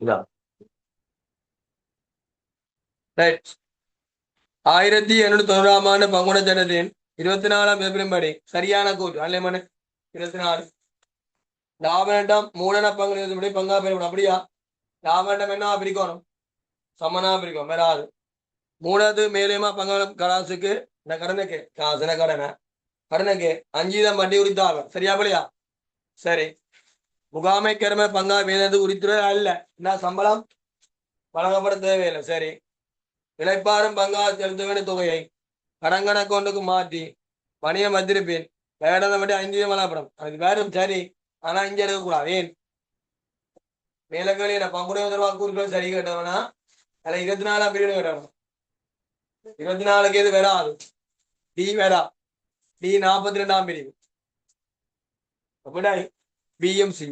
இதான் 1890 ஆண்டு பங்குட சட்டத்தின் 24ஆம் பிப்ரவரி சரியான கூற்று அல்லமனு 24 லாபநட்டம் மூலன பங்கு பங்கா பெறணும். அப்படியா? லாபநட்டம் என்ன பிரிக்கணும்? சமனா பிரிக்கும் வராது. மூணாவது மேலேமா பங்காளம் கலாசுக்கு இந்த கடனுக்கு காசுன கடனுக்கு 5 வட்டி உரித்தாக. சரியா பிள்ளையா? சரி, முகாமை கிழமை பங்கா வேதது உரித்துற அல்ல. என்ன சம்பளம் வழங்கப்பட தேவையில்லை. சரி, இழைப்பாரும் பங்கா செலுத்த வேண்டிய தொகையை கடங்கன அக்கௌண்ட்டுக்கு மாற்றி வணிகம் வச்சிருப்பேன். வேடனை மட்டும் 5 வழங்கப்படும். அது வேறும் சரி, ஆனா இங்க எடுக்கக்கூடாது. ஏன் மேலக்களிய பங்குடைய கூறுகள் சரி கேட்டவனா அதில் 24ஆம் பிரிவு கேட்டவன் 24க்கு எது வராது. டி வரா. டி 42ஆம் பிரிவு அப்படின்னா பிஎம்சி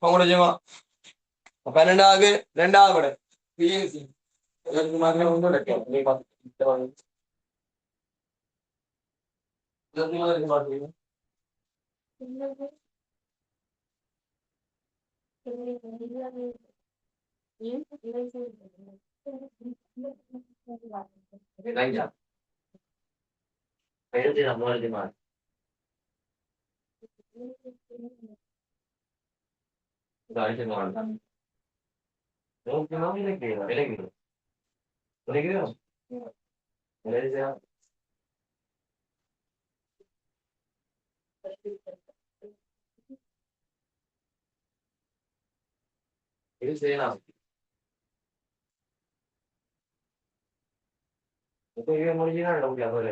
பங்குடையமா 12ஆவது 2ஆவது விட பிஎம்சி இது செய்யலாம். முடிஞ்சுன்னா முடியாது.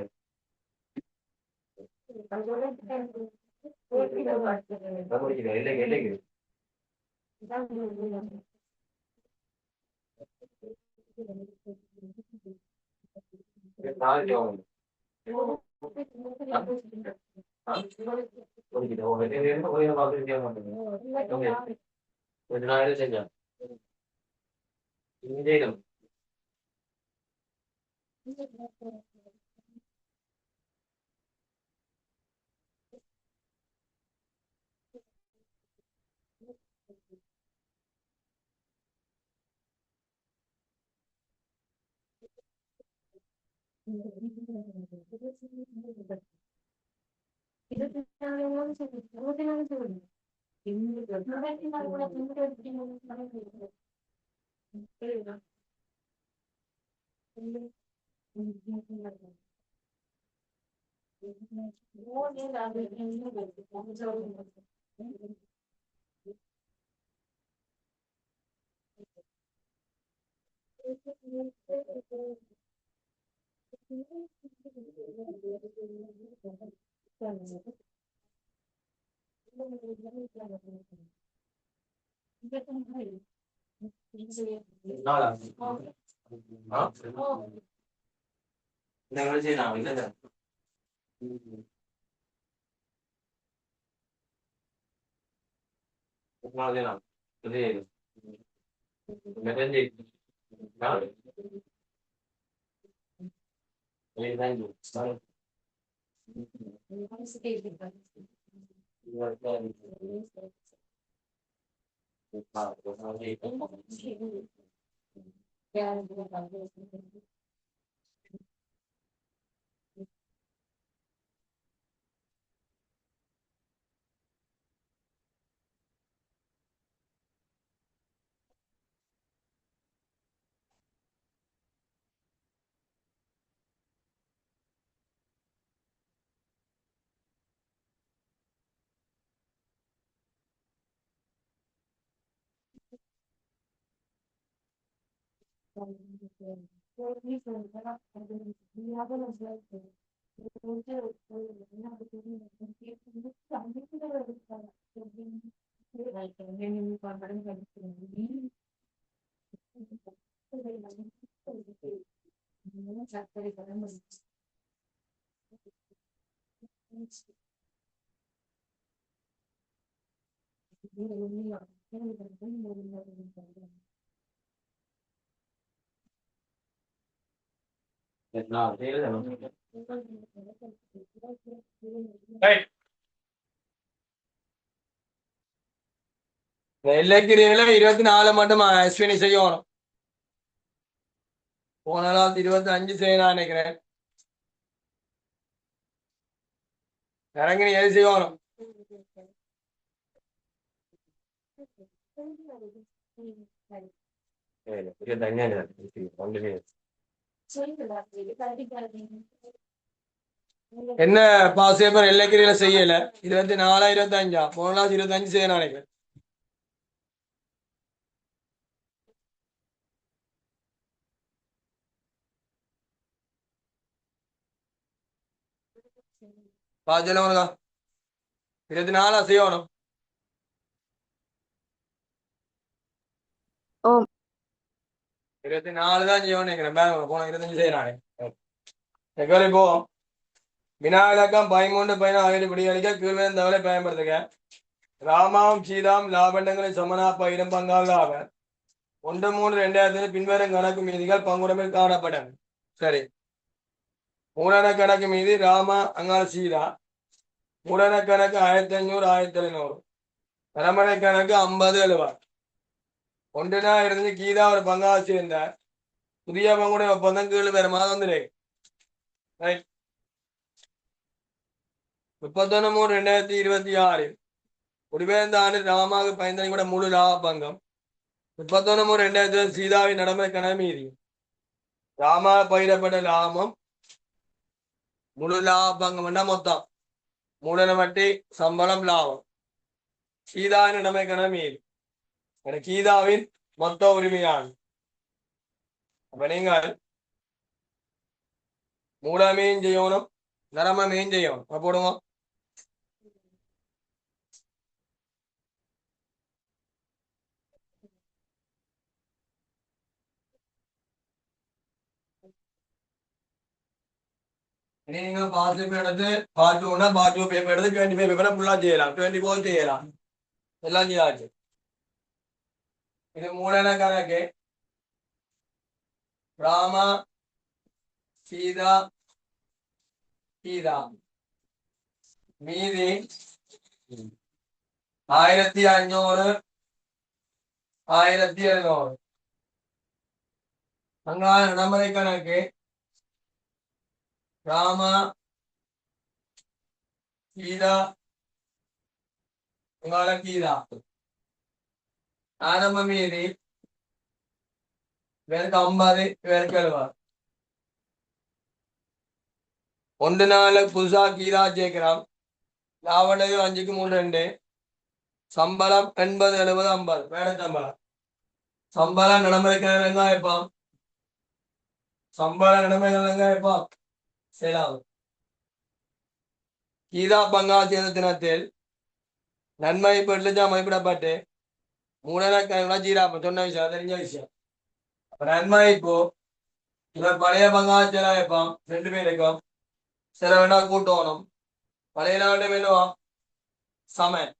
நாளா? ஆ? இந்த நிகழ்ச்சியை நான் இல்லை. நாளே நான். இது மெசேஜ் நாளை. Thank you. Sorry. Right. எல்லைக்கிரியில 24 மட்டும் அஸ்வினி செய்யணும். போன நாள் 25 செய்யணும் நினைக்கிறேன். இறங்கி எது செய்யணும்? என்ன பாஸ் பேப்பர் எல்லைக்கிரியில செய்யல 24 25 போன நாள் 25 செய்யணும் நினைக்கிறேன். பாஜனவனுக்கா 24 செய்யணும். 24 தான் செய்யணும் நினைக்கிறேன். போன 25 செய்யறானே. இப்போ வினாவிலக்கம் 13 16 படிகளிக்க கீழ்வரும் தகவலை பயன்படுத்துக. ராமாவும் சீதாம் லாபண்டங்களை சமனா பயிரும் பங்காளாக 1 3 2000 பின்வரும் கணக்கு மீதிகள் பங்குடமில் காணப்படும். சரி, மூலன கணக்கு மீதி ராமா அங்கால சீதா, மூலன கணக்கு 1500 1700, தலைமுறை கணக்கு 50 70. ஒன்றுனா இருந்து கீதா ஒரு பங்காக சேர்ந்தார். புதிய பங்குடைய ஒப்பந்தம் கீழ் பெருமாக வந்துரு. 31 3 2026 குடிபெயர்ந்த ஆண்டு ராமாக பயந்தனை கூட முழு லாப பங்கம். 31 3 2020 சீதாவின் நடைமுறை கணக்கு மீதி ராமாக பயிரப்பட்ட லாபம் முழு லாப பங்கம் என்ன மொத்தம் மூலன வட்டி சம்பளம் லாபம். கீதாவின் நடைமுறை கணக்கு மீதி கீதாவின் மொத்த உரிமையான். அப்ப நீங்கள் மூலமையும் செய்யணும், நரமையும் செய்யணும். போடுங்க. நீங்க பாஸ் பேப்பர் எடுத்து பார்ட் 1 பார்ட் 2 பேப்பர் எடுத்து 25 பேப்பரை ஃபுல்லா செய்யலாம். 24 செய்யலாம். எல்லாம் செய்யாச்சு. இது மூலன கணக்கு ராமா சீதா சீதா மீதி 1500 1700. அங்கால நடைமுறை கணக்கு ராமா கீதா உங்களோட கீதா ஆரம்ப மீறி இவருக்கு 50 இவருக்கு 70. 1 நாள் புதுசா கீதா சேர்க்கிறோம். லாபடைவு 5க்கு 3 2. சம்பளம் 80 70 50 வேற சம்பளம். சம்பளம் நடைமுறைக்கு வெங்காயப்பம். சம்பளம் நடைமுறை வெங்காயப்பம் செலவு. கீதா பங்காசிய தினத்தில் நன்மை பெற்று மதிப்பிடப்பட்டு மூலக்கணக்கு ஜீராப்பம் சொன்ன விஷயம் தெரிஞ்ச விஷயம். நன்மை இப்போ இவர் பழைய பங்காச்சலாயப்பம் 2 பேருக்கும் சில வேணா கூட்டணும். பழைய நாட்டு வேணும் சமன்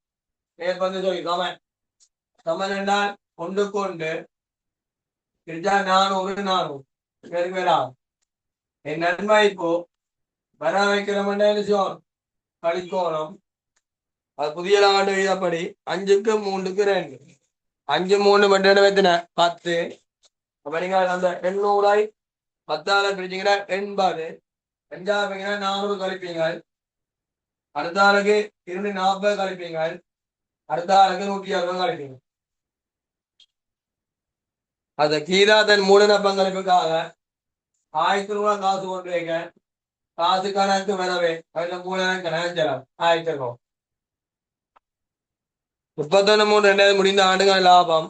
மேற்பந்து சொல்லி சமன் சமன் என்றால் ஒன்றுக்கு ஒன்று இருந்தா 400 400 பேருக்கு வேறா. என் நன்மை இப்போ வர வைக்கிறோம்னா விஷயம் கழிக்கோணும். அது புதிய ஆண்டு எழுதப்படி 5க்கு 3க்கு 2 5 3 பட்டு வைத்தின 10. அப்ப நீங்க அந்த 800 10ஆல பிரிச்சீங்கன்னா 80. 5 400 கழிப்பீங்க. அடுத்த ஆளுக்கு 240 கழிப்பீங்க. அடுத்த ஆளுக்கு 160 கழிப்பீங்க. அந்த கீதா தன் மூலன பங்களிப்புக்காக 1000 ரூபாய் காசு கொண்டு வைக்க காசு கணக்கு வரவே அதுல மூலன கணக்கு 1000 ரூபாய். 31/3/2000 முடிந்த ஆண்டுகள் லாபம்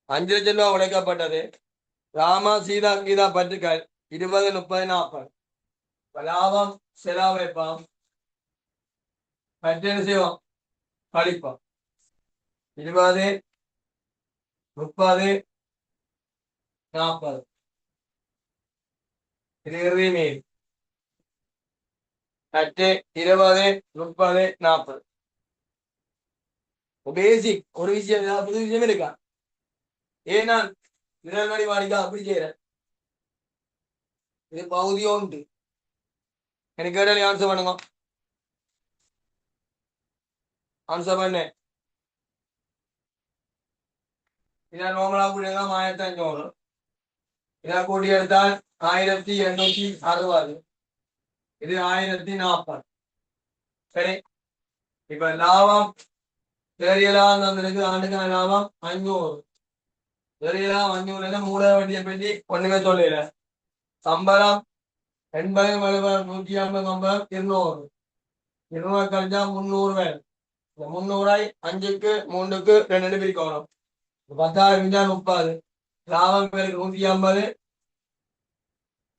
5 லட்சம் ரூபாய் உழைக்கப்பட்டது. ராமா சீதா கீதா பற்றுக்கள் 20 30 40. லாபம் செலவு வைப்போம் பற்று செய்வோம் கழிப்போம் 20 30 40. இது இறுதி மீன் பற்று 20 30 40. பேசிக் ஒரு விஷயம் புது விஷயம் இருக்கா? ஏன்னா விரல்மணி வாடிக்கா அப்படி செய்யறேன். இது பகுதி உண்டு. எனக்கு கேட்டாலே ஆன்சர் பண்ணுங்க. ஆன்சர் பண்ணு. இதை நோமலா கூட்டியதா 1500. இதை கூட்டி எடுத்தால் 1860. இது 1040. சரி, இப்ப லாபம் தெரியலாம் தந்திருக்கு. ஆண்டுக்கான லாபம் 500. தெரியலாம் 500 மூட வண்டியை பற்றி ஒண்ணுமே சொல்லல. சம்பளம் 80 150 சம்பளம் 200. 200 கழிஞ்சா 300 வேணும். 300 5க்கு 3க்கு 2 பிரிக்கணும். 10,000 30. லாபம் பேருக்கு 150.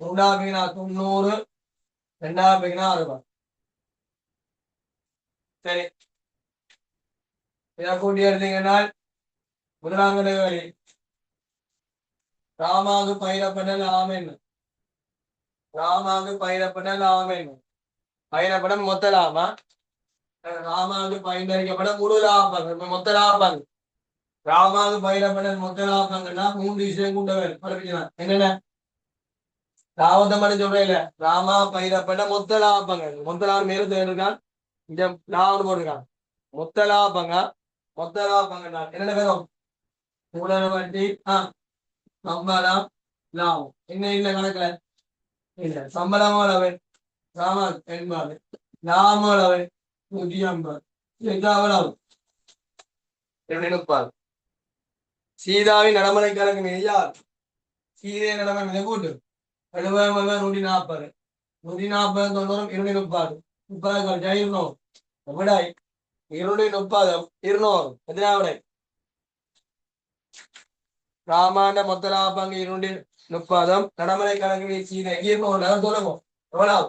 3,000 90. 2,000 60. சரி, இதை கூட்டி எடுத்தீங்கன்னா முதலாம் வழி ராமாவுக்கு பயிரப்பட்ட லாபம் என்ன? ராமாவுக்கு பயிரப்பட்ட லாபம் என்ன? பயிரப்படம் மொத்த லாபம். ராமாவுக்கு பயிரிடப்பட முழு லாபம் மொத்த லாபம். ராமாவுக்கு பயிரப்பட மொத்த லாபங்கள்னா 3 விஷயம் கூட வேணும் படிப்பிக்கலாம். என்னென்ன லாபத்தை மட்டும் சொல்றேன் இல்ல. ராமா பயிரப்பட மொத்த லாபங்கள். மொத்த லாபம் மேலும் தேர்ந்திருக்கான். இந்த லாபம் போட்டிருக்கான். மொத்த லாபங்க மொத்த லாபங்கள்னா என்னென்ன வேணும்? மூலன வட்டி சம்பளம் லாபம். என்ன இல்ல கணக்குல இல்ல. சம்பளம் அளவு ராமா 80. லாபம் அளவு 150. எவ்வளவு 230. சீதாவின் நடைமுறை கணக்கு மீது யார்? சீதை நடைமுறை மீது கூட்டு 70 140. 140 90 230. 30 கழிச்சா 200. விடை 230 200. எத்தனை விடை? ராமாண்ட மொத்த லாபம் 230. நடைமுறை கணக்கு மீது சீதை 200. சொல்லுங்க எவ்வளவு?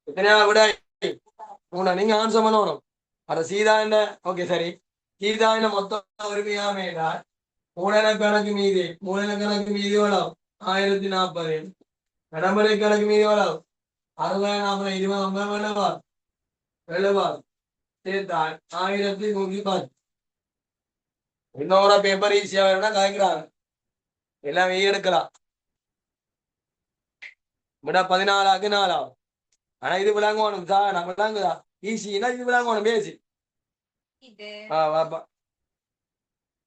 எத்தனையா விடை? 3. நீங்க ஆன்சர் பண்ணணும். அட சீதா என்ன? ஓகே சரி. சீதா என்ன மொத்த உரிமையாமே மூலக்கணக்கு மீது எவ்வளவு? 1040. நடைமுறை கணக்கு மீது எவ்வளவு? 60 40 20 50 70 சேர்த்தால் 1110. இன்னொரு பேப்பர் ஈஸியா வேணும்னா கலைக்கிறாங்க. எல்லாம் எடுக்கலாம். விட 14 4. ஆனா இது விளங்கணும் சார். நம்ம விளங்குதா ஈஸினா இது விளங்கணும் பேசி.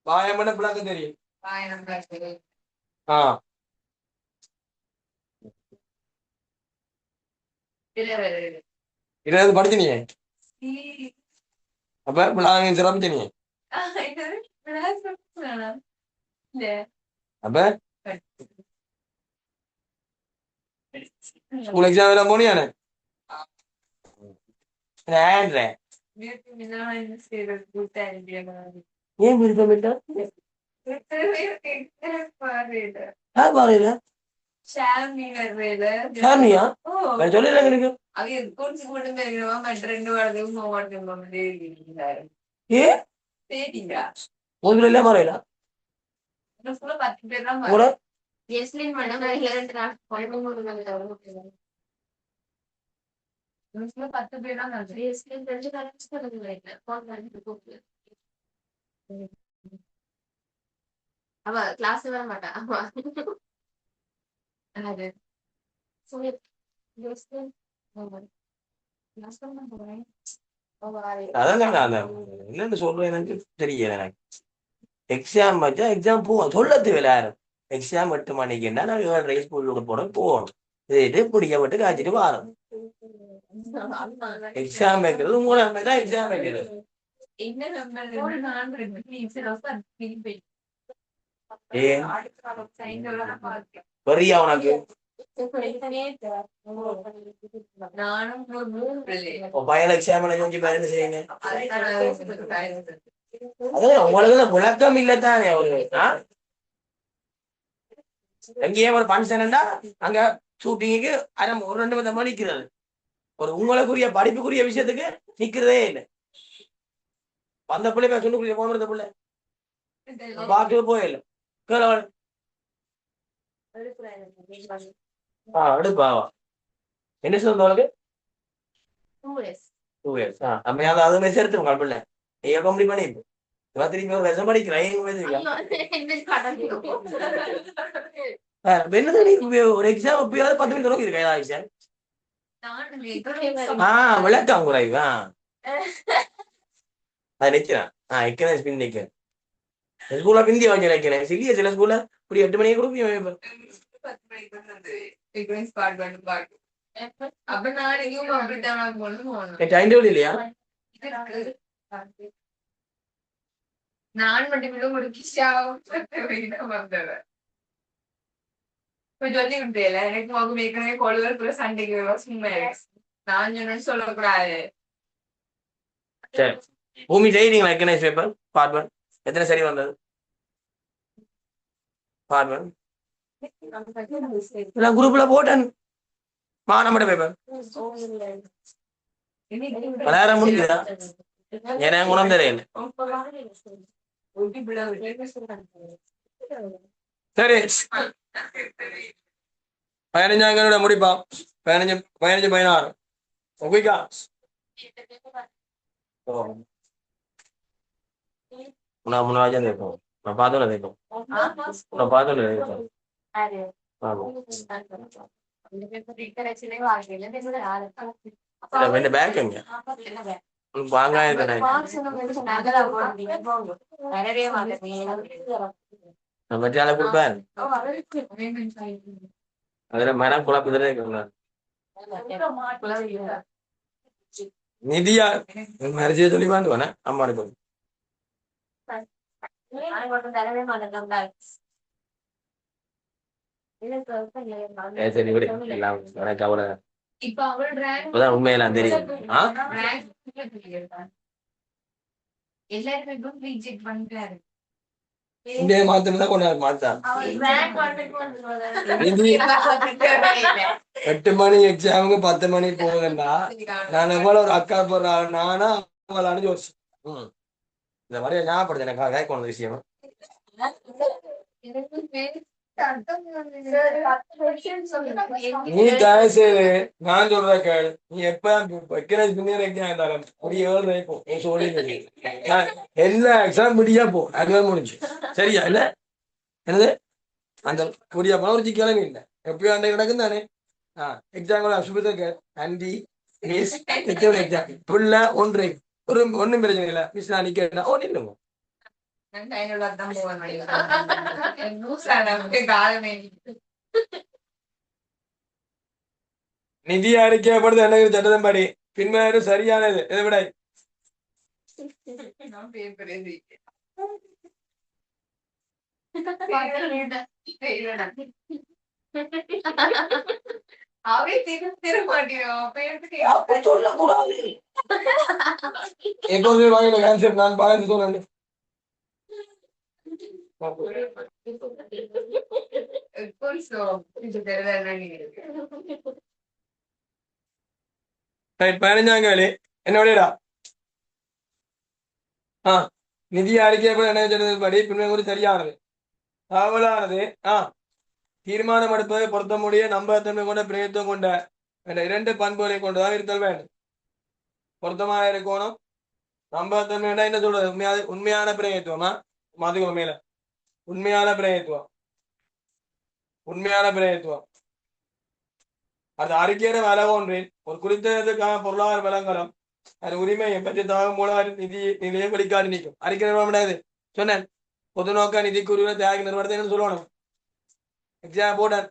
வாயம் பண்ண விளக்க தெரியும். ஆ இருபது படிச்சினியே அப்ப நான் சிறப்பிச்சினியே அப்ப ஸ்கூல் எக்ஸாம் எல்லாம் போனியானே ஏன்றேன் ஏன் விருப்பம் இல்ல யார் பாருங்க ஷாமியா சொல்லிடுறேன் எனக்கு ஏ உங்களுக்கு இல்ல மறையில கூட அவ கிளாஸ் வர மாட்டா ஆமா அது அதான் நான் என்னன்னு சொல்றேன் எனக்கு தெரியல எனக்கு எக்ஸாம் வச்சா எக்ஸாம் போவோம் சொல்ல தேவையில்ல யாரும் எக்ஸாம் 8 மணிக்குன்னா நான் 7:30 ஸ்கூலுக்கு போகணும் இது பிடிக்கப்பட்டு காய்ச்சிட்டு வாரம் எக்ஸாம் வைக்கிறது மூணாம் தான் எக்ஸாம் வைக்கிறது ஏன் வரியா உனக்கு பையன் எக்ஸாம் கொஞ்சம் பயந்து செய்யுங்க அதான் உங்களுக்கு விளக்கம் இல்லத்தானே அவரு எங்கேயே ஒரு பன்சன்டா அங்க ஷூட்டிங்க்கு ஒரு 2 மணி நிக்கிறது ஒரு உங்களுக்குரிய படிப்புக்குரிய விஷயத்துக்கு நிக்கிறதே இல்லை அந்த பிள்ளை சொல்லுக்குரிய போன பிள்ளை பாட்டு போயில்ல எடுப்பாவா என்ன சொல்லுங்க உங்களுக்கு 2 years அப்ப அது மெசேஜ் எடுத்துருங்க பிள்ளை ஐயோ கம்ப்ளீட் பண்ணி திரும்பி ஒரு விஷம் படிக்கிறேன் ஒரு எக்ஸாம் எப்பயாவது 10 minutes இருக்கு ஏதாவது விளக்கம் குறைவு அது நிக்கிறேன் எக்கனாமிக்ஸ் நிக்கிறேன் ஸ்கூல்ல பிந்தி வாங்கி நினைக்கிறேன் சில ஸ்கூல்ல இப்படி 8 மணிக்கு கொடுப்பீங்க இல்லையா நான் மட்டும் ஒரு கிஷாவும் வந்தவன் சொல்லி விட்டேல எனக்கு மகு ஏற்கனவே கொள்வதற்குள்ள சண்டைக்கு சும்மா நான் சொன்னு சொல்லக்கூடாது சரி பூமி செய்றீங்களா எக்கனாமிக்ஸ் பேப்பர் பார்ட் 1 எத்தனை சரி வந்தது பார்ட் 1 குரூப்ல போட்டேன் மானமட பேப்பர் விளையாட முடியுதா எனக்கு குணம் தெரியல சரி 15 முடிப்பா 15 16 ஓகேக்கா முன்னாடி देखो நான் பார்த்தோம் देखो நான் பார்த்தோம் இந்த பேக் எங்க வாங்க மத்தியால கொடுப்பேன் அதுல மரம் குழப்பதிலே நிதியா மரிஜியை சொல்லி வாங்குவானே அம்மா இருக்கும் சரி விடு எல்லாம் எனக்கு அவளை இப்பதான் உண்மையெல்லாம் தெரியும் இந்தியா மாத்திரம் கொண்டாரு மாத்தான் 8 மணி எக்ஸாமுக்கு 10 மணி போகுதுண்டா நான் எவ்வளவு ஒரு அக்கா போடுற நானா அவளான்னு யோசிச்சு இந்த மாதிரி ஞாபகப்படுத்த எனக்கு கேட்கணும் விஷயம் நீ தயவு செய்து நான் சொல்ற கேளு நீ எப்ப எல்லா எக்ஸாம் முடியா போ அதுதான் முடிஞ்சு சரியா இல்ல என்னது அந்த முடியா போன ஒரு கிழமை இல்லை எப்பயும் அண்டை கிடக்கும் தானே எக்ஸாம் சுபிதக்கு அண்டி எக்ஸாம் புள்ள ஒன்று ஒன்றும் பிரச்சனை இல்லை மிஸ் நான் நிக்கிறேன் ஓ நில்லுங்க நிதி அறிக்கைப்படுது என்ன சட்டத்தின்படி பின்வரும் சரியானது இதை விட நான் பேப்பர் எழுதி அவை திரு மாட்டேன் சொல்லக்கூடாது எப்போது வாங்கின ஆன்சர் நான் பார்த்து சொல்றேன் பதினஞ்சாம் கேள்வி என்னோடா நிதி அறிக்கைப்பட என்ன சொன்னதுபடி பின்வரும் சரியானது தகவலானது தீர்மானம் எடுப்பதை பொருத்த முடிய நம்பகத்தன்மை கொண்ட பிரயத்துவம் கொண்ட இரண்டு பண்புகளை கொண்டுதான் இருத்தல் வேண்டும். பொருத்தமாக இருக்கணும். நம்பகத்தன்மை என்ன சொல்றது உண்மையான பிரயத்துவமா மதுக்கு மேல உண்மையான பிரயத்துவம் அது அறிக்கையிட வள ஒன்றில் ஒரு குறித்ததுக்கான பொருளாதார வளங்களும் அது உரிமையை பற்றி தகவல் மூலம் நிதியை வெளிக்காட்டி நிற்கும். அறிக்கை நிறுவனம் கிடையாது சொன்னேன். பொது நோக்க நிதி குறுகிற தியாக நிறுவனத்தை என்ன சொல்லணும் எக்ஸாம் போட்டேன்.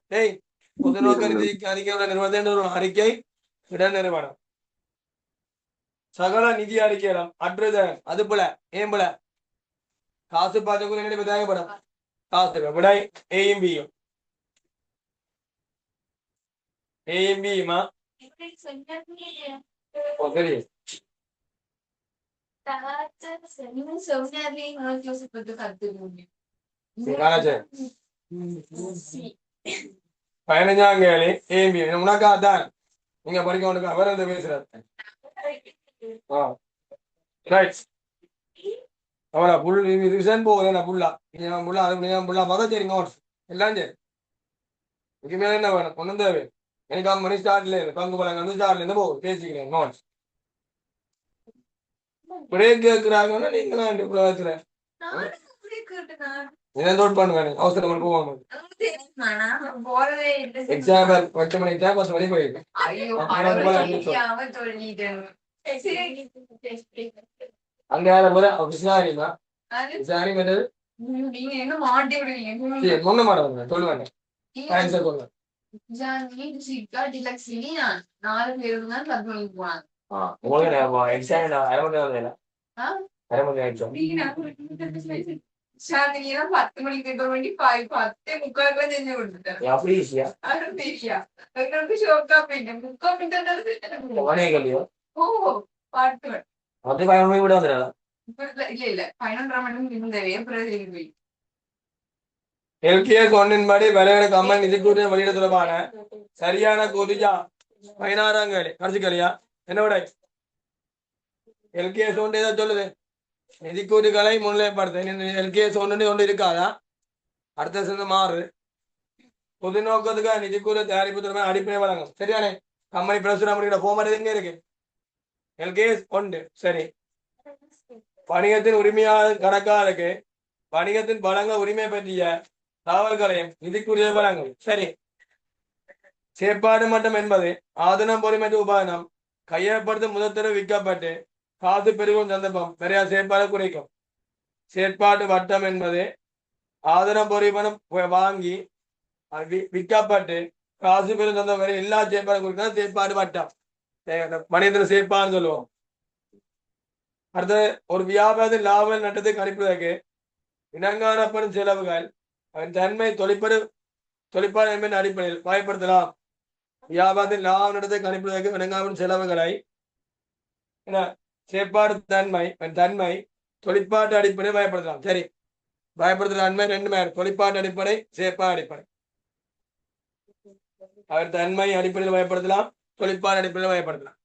பொது நோக்க நிதி அறிக்கை நிறுவனத்தை சொல்லணும் அறிக்கை இட நிறுவனம். சகல நிதி அறிக்கையிடம் அற்றுதல் அது போல ஏன் போல காசு பார்த்து தேவைப்படும் காசு விடை ஏயும் பியும் சரி பதினஞ்சாம் கேள்வி ஏம்பி உனக்கா தான் நீங்க படிக்க உனக்கு அவர் அந்த பேசுறாரு அவளா புல் ரிசன் போகுது புல்லா புல்லா அது புல்லா பார்த்தா சரி நோட்ஸ் எல்லாம் சரி இதுக்கு மேல என்ன வேணும் ஒன்றும் தேவை எனக்கு மணி ஸ்டார்ட்ல இருந்து பங்கு பழங்க வந்து ஸ்டார்ட்ல இருந்து போகும் பேசிக்கிறேன் நோட்ஸ் பிரேக் கேட்கிறாங்கன்னா நீங்களா இந்த புலகத்துல இதை நோட் பண்ணுவேன் அவசரம் போவாங்க எக்ஸாம்பிள் 10 மணிக்கு 10 மணிக்கு போயிருக்கேன் அங்க யார போற விசாரிமா விசாரி பண்ணது ஒண்ணு மாட்டேன் சொல்லுவேன் ஆன்சர் சொல்லுவேன் உங்களுக்கு எக்ஸாம் அரை மணி நேரம் அரை மணி நேரம் 10 மணிக்கு பேப்பர் வேண்டி 10:45 செஞ்சு கொடுத்துட்டேன் அப்படி ஈஸியா எங்களுக்கு ஷோக்கா போயிட்டேன் 3:30 கல்வியோ பாட்டு அது 11 மணி கூட வந்துடலாம் இல்ல 11:30 மணிக்கு இருந்தவே போய் எல்கேஎஸ் ஒன்றின்படி விளையாட கம்பெனி நிதி கூறிய வெளியிட தொடர்பான சரியான கூறியா 16ஆம் கேள்வி கடைசி கேள்வியா என்ன விட எல்கேஎஸ் ஒன்று ஏதாவது சொல்லுது நிதிக்கூறுகளை முன்னிலைப்படுத்த எல்கேஎஸ் ஒன்று இருக்காதா அடுத்த சேர்ந்து மாறு பொது நோக்கத்துக்காக நிதிக்கூறு தயாரிப்பு திறமை அடிப்படை வழங்கும் சரியானே கம்பெனி பிரசுரம் அப்படிங்கிற போமாட்டது எங்க இருக்கு எல்கேஎஸ் ஒன்று சரி வணிகத்தின் உரிமையாளர் கணக்காளருக்கு வணிகத்தின் வழங்க உரிமை பற்றிய தகவல்களையும் நிதிக்குரிய வழங்கும் சரி செயற்பாடு மட்டம் என்பது ஆதனம் பொறிமற்ற உபாதனம் கையகப்படுத்தும் முதற்தடவை விற்கப்பட்டு காசு பெருகும் சந்தர்ப்பம் நிறைய செயற்பாடு குறைக்கும். செயற்பாட்டு வட்டம் என்பது ஆதனம் பொறிமணம் வாங்கி விற்கப்பட்டு காசு பெரும் சந்தர்ப்பம் வரை எல்லா செயற்பாடு குறிக்கும் செயற்பாடு வட்டம் மனிதன செயற்பாடுன்னு சொல்லுவோம். அடுத்தது ஒரு வியாபாரத்தில் லாப நட்டத்தை கணிப்பதற்கு இனங்காணப்படும் செலவுகள் அதன் தன்மை தொழிற்பாடு என்பதன் அடிப்படையில் வகைப்படுத்தலாம். வியாபாரத்தில் லாப நட்டத்தை கணிப்பதற்கு இனங்காணப்படும் செலவுகளை செயற்பாடு தன்மை தொழிற்பாட்டு அடிப்படையில் வகைப்படுத்தலாம். சரி வகைப்படுத்துற தன்மை ரெண்டு பேர் தொழிற்பாட்டு அடிப்படை செயற்பாடு அடிப்படை அவர் தன்மை அடிப்படையில் வகைப்படுத்தலாம் தொழிற்பாடு அடிப்படையில் வகைப்படுத்தலாம்.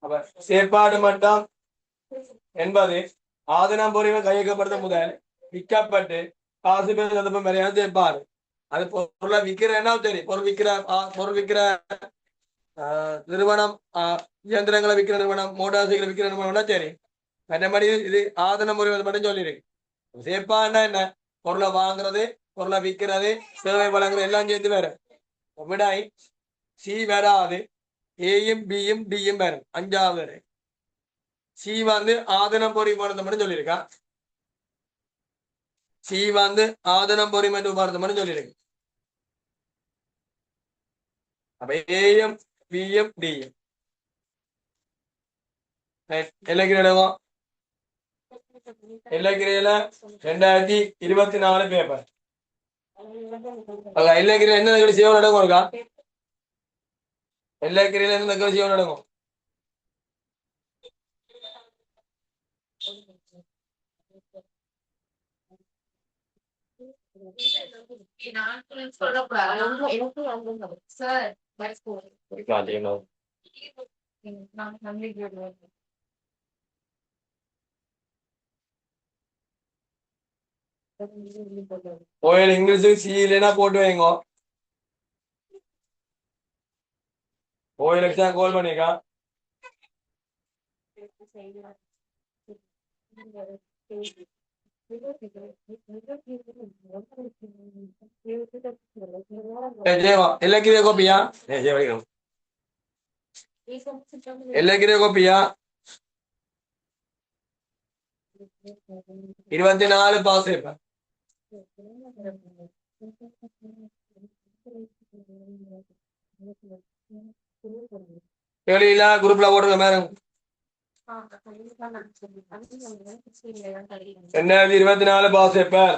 அப்ப செயற்பாடு மட்டம் என்பது ஆதனம் பொறிமை கையகப்படுத்த முதல் விற்கப்பட்டு காசு பேர் சந்தர்ப்பம் வரையான செயற்பாடு அது பொருளை விற்கிறேன்னா சரி பொருள் விற்கிற நிறுவனம் இயந்திரங்களை விற்கிற நிறுவனம் மோட்டார் சைக்கிள் விற்கிற நிறுவனம்னா சரி மற்றபடி இது ஆதனம் முறைவது மட்டும் சொல்லியிருக்கு. சேப்பான்னா என்ன பொருளை வாங்குறது பொருளை விற்கிறது சேவை வழங்குறது எல்லாம் சேர்த்து வேற விடாய் சி வராது ஏயும் பியும் டியும் வரும் 5வது சி ஆதனம் பொறிமானத்தை மட்டும் சொல்லியிருக்கா சி ஆதனம் பொறிமன்ற உபாரத்தை மட்டும் சொல்லியிருக்கு. அப்ப ஏஎம் பிஎம் டிஎம் எல்லைக்கிரேடம் எல்லைக்கிரையில 2024 பேப்பர் எல்லைக்கிரையில என்ன செய்வோம் நடக்கும் இருக்கா எல்லைக்கிரையில என்ன செய்வோம் நடக்கும் கோயில் இங்கிலீஷுக்கு சி இல்லைன்னா போட்டு வைங்க கோயிலுக்கு தான் கோல் பண்ணிக்கா எல்லைக்கிரே கோப்பியா எல்லைக்கிரே கோப்பியா 24 பாஸ் பேப்பர் கேள்வியில குரூப்ல போடுங்க மேடம் 2024 பாஸ் பேப்பர்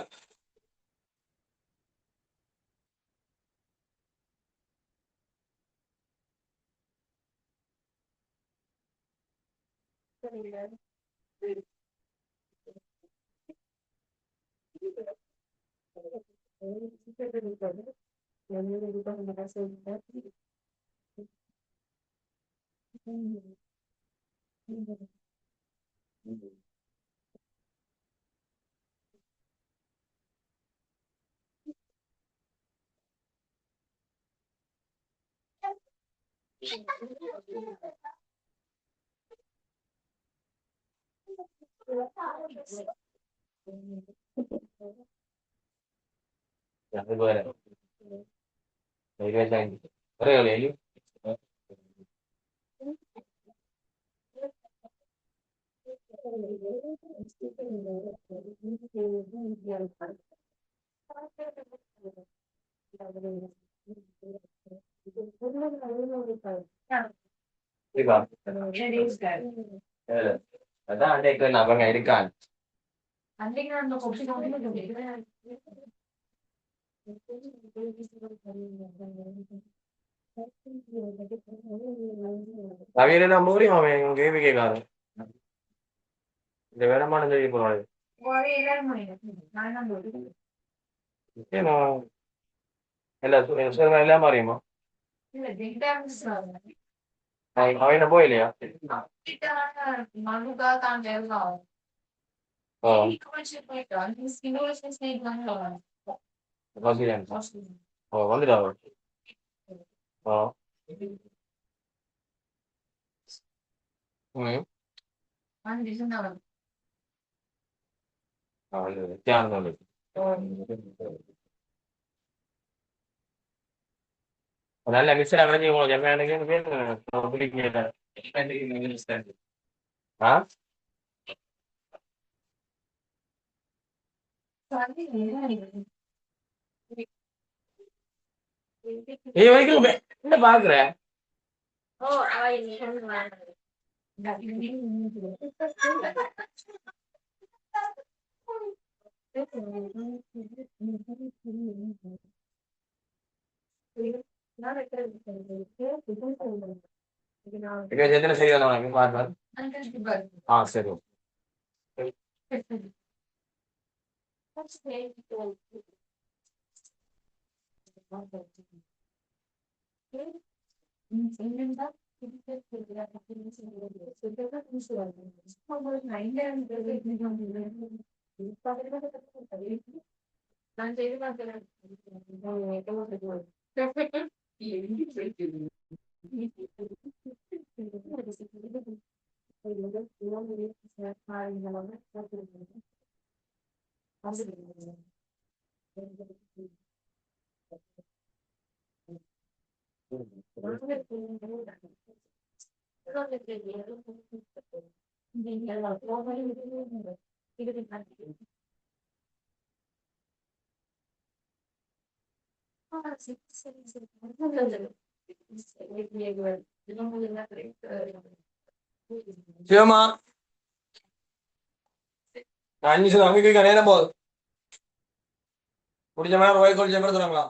அதான் அன்றைக்கு அவங்க இருக்கான் நவீன மூடி அவன் கேள்வி கேட்காரு இந்த வேடமான சொல்லி போறாரு எல்லாம் மாறியுமா அவன் போயிலையா வந்துட்டா நல்ல மிஸ் அடைஞ்சு வரைக்கும் என்ன பாக்குற எத்தனை சரி பாரு சரி சிவமா 5 நிமிஷம் அங்கே கேட்க நேரம் போகுது முடிஞ்ச மாதிரி ரூபாய் கொஞ்சம் பேர் தருவாங்களா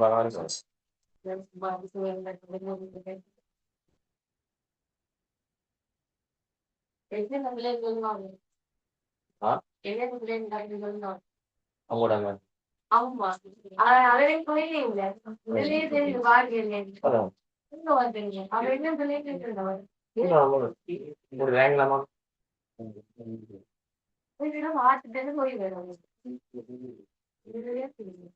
பகவான் சார் அவங்களோட ஆமா அவரே கோயிலே இல்ல வெளியே தெரியும் வாங்க இங்க வந்தீங்க அவர் என்ன சொல்லிட்டு இருந்தவர் ஒரு வேங்கலாமா வாட்டுட்டு போய் வேணும் இதுலயே தெரியும்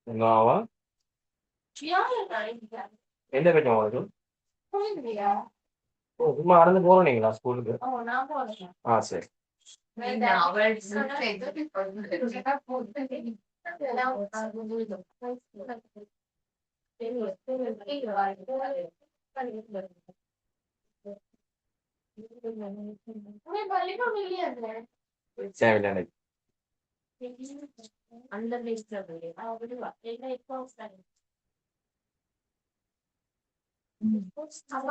என்னவா எந்த கட்டம் உங்களுக்கு சும்மா நடந்து போறீங்களா ஸ்கூலுக்கு சரி சரி அந்த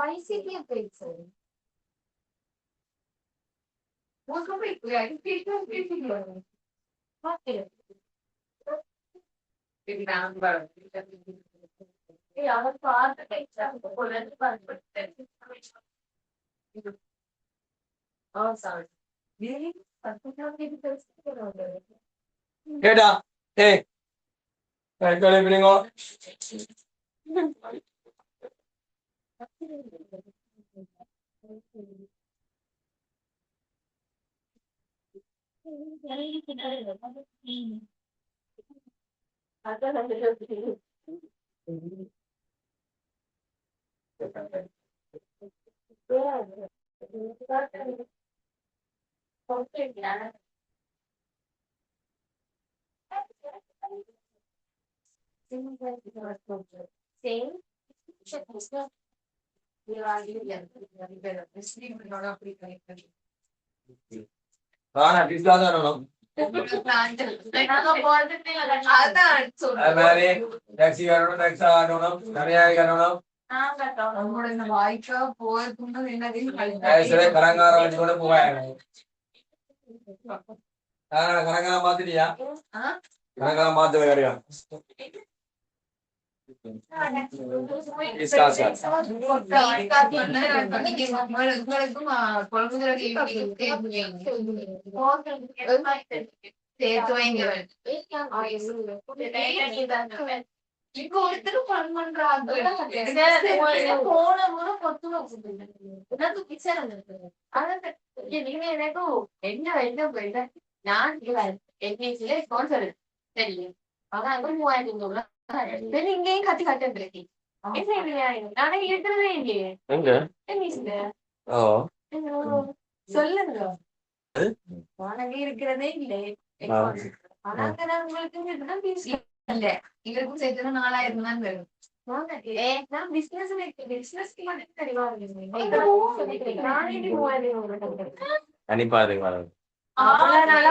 ஐசிடிஎம் போயிடுச்சு அவர் பார்த்து கேட்டா ஏய் கழிப்பிடுங்க வாய்க்கா போயிருக்கும் கரங்காரம் வச்சு கூட போவாங்க கரங்காரம் மாத்திட்டியா கரங்காரம் மாத்து வேறையா இப்போ ஒருத்தர் ஃபன் பண்றாங்க போன முறை பொத்து எனக்கு என்ன நான் என்ஜில ஸ்பான்சர் தெரியும் அதான் 3000 இங்கேயும் கத்தி கட்டு நானே இருக்கிறதே இல்லையே சொல்லுங்க உனக்கு இருக்கிறதே இல்லை உங்களுக்கு இல்ல இவருக்கும் சேர்த்து 4000 தான் வரும் நான் பிசினஸ்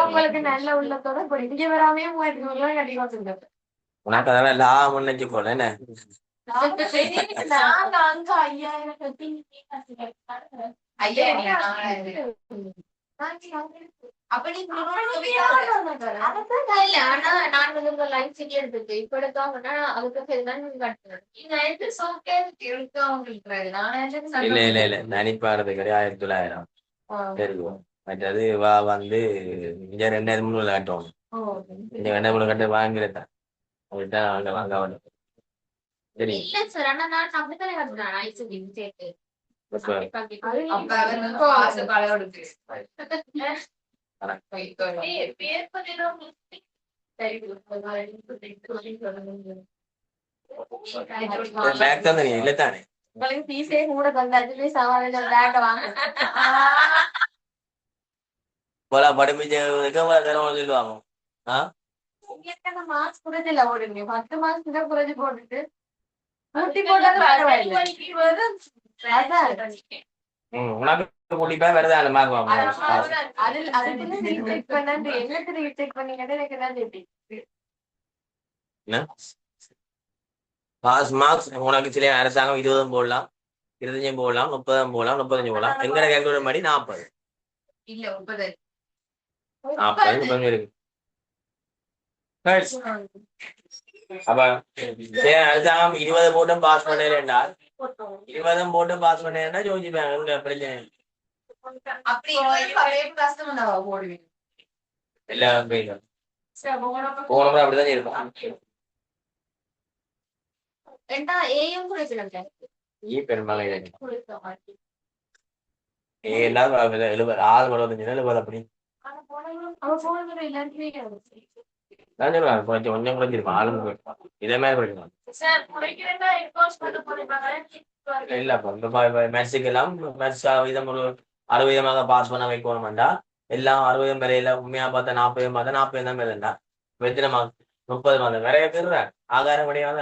உங்களுக்கு நல்ல உள்ளத்தோட இங்க வராமே 3000 கண்டிப்பா சொல்லுங்க உனக்கு அதெல்லாம் லாபம் நினைச்சு போல என்ன நாங்க அங்க 5000 5000 அப்ப நீ இல்ல ஆனா நான் வந்து உங்க லைஃப் செஞ்சு எடுத்துருக்கு இப்ப எடுக்காமன்னா அதுக்கு சரிதான் கட்டுறேன் நீங்க எடுத்து சோக்கே எடுக்காம நான் இல்ல நனிப்பாடுறது கிடையாது 1900 தெரியும் மற்றது வா வந்து இங்க 2003 காட்டுவோம் இங்க 2003 கட்டு வாங்கிருந்தேன் அதுதான் வாங்க வந்து சரி இல்ல சார் ஆனா நான் அப்படித்தானே கட்டுறேன் ஐஸ் சேர்த்து பேக் தான் இல்ல தானே பீஸே கூட தந்தாச்சு சவால் வாங்க போல படிப்பிச்சு சொல்லுவாங்க மாஸ்க் குறைஞ்சில ஓடுங்க 10 மாசத்துக்கு குறைஞ்சு போட்டுட்டு ஊட்டி போட்டாலும் உனக்கு கூட்டிப்பா வருதா அந்த பாஸ் மார்க்ஸ் உனக்கு சில அரசாங்கம் 20 போடலாம் 25 போடலாம் 30 போடலாம் 35 போடலாம் எங்கட கேல்குலேட் மாதிரி 40 இல்ல 30 40 இருக்கு அப்ப அரசாங்கம் 20 போட்டும் பாஸ் பண்ணேன்டா 20 போட்டும் பாஸ் பண்ணேன்னா யோசிப்பாங்க பிரச்சனை எல்லாம் போனப்ப அப்படிதான் இருக்கும் பெரும்பாலும் எல்லாரும் 70 6 65 70 அப்படி நான் சொல்லுவேன் கொஞ்சம் குறைஞ்சிருக்கும் ஆளுங்க இதே மாதிரி குறைக்கலாம் இல்ல மெர்ஸுக்கு எல்லாம் மெர்ஸ் வீதம் ஒரு 60% பாஸ் பண்ண வைக்கணும்டா எல்லாம் 60 வரையில உண்மையா பார்த்தா 40 பார்த்தா 40 தான் மேலண்டா எத்தனை மார்க் 30 மாதம் நிறைய பேர் ஆகாரம் கிடையாத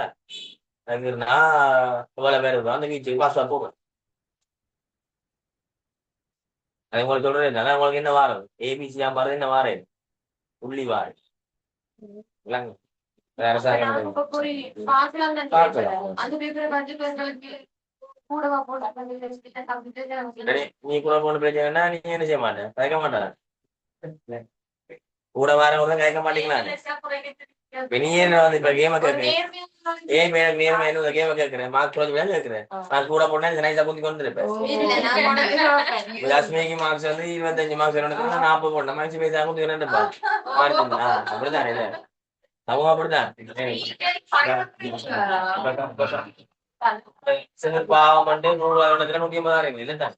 அதுக்குன்னா இவ்வளவு பேர் இருக்கும் அந்த வீச்சு பாஸ் போகும் அது உங்களுக்கு சொல்றது உங்களுக்கு என்ன வாரம் ஏபிசியா பாருது என்ன வாரம் புள்ளி வாரம் நீ கூட போன பிரச்சனைனா நீ என்ன செய்ய மாட்டேன் கேட்க மாட்டேன் கூட வாரம் கேட்க மாட்டீங்களா நீ என்ன வந்து இப்ப கேம கேட்கிறேன் ஏன் நேர்மை கேம கேட்கிறேன் மார்க் கேட்கிறேன் நான் கூட போனா நைஸா குந்தி கொண்டு இருப்பேன் லட்சுமிக்கு மார்க்ஸ் வந்து 25 மார்க்ஸ் 40 போட்டேன் மார்க்ஸ் பேசா குந்தி இருப்பேன் அப்படித்தானே இல்ல அவங்க அப்படித்தான் பாவம் வந்து 100 150 இல்லதான்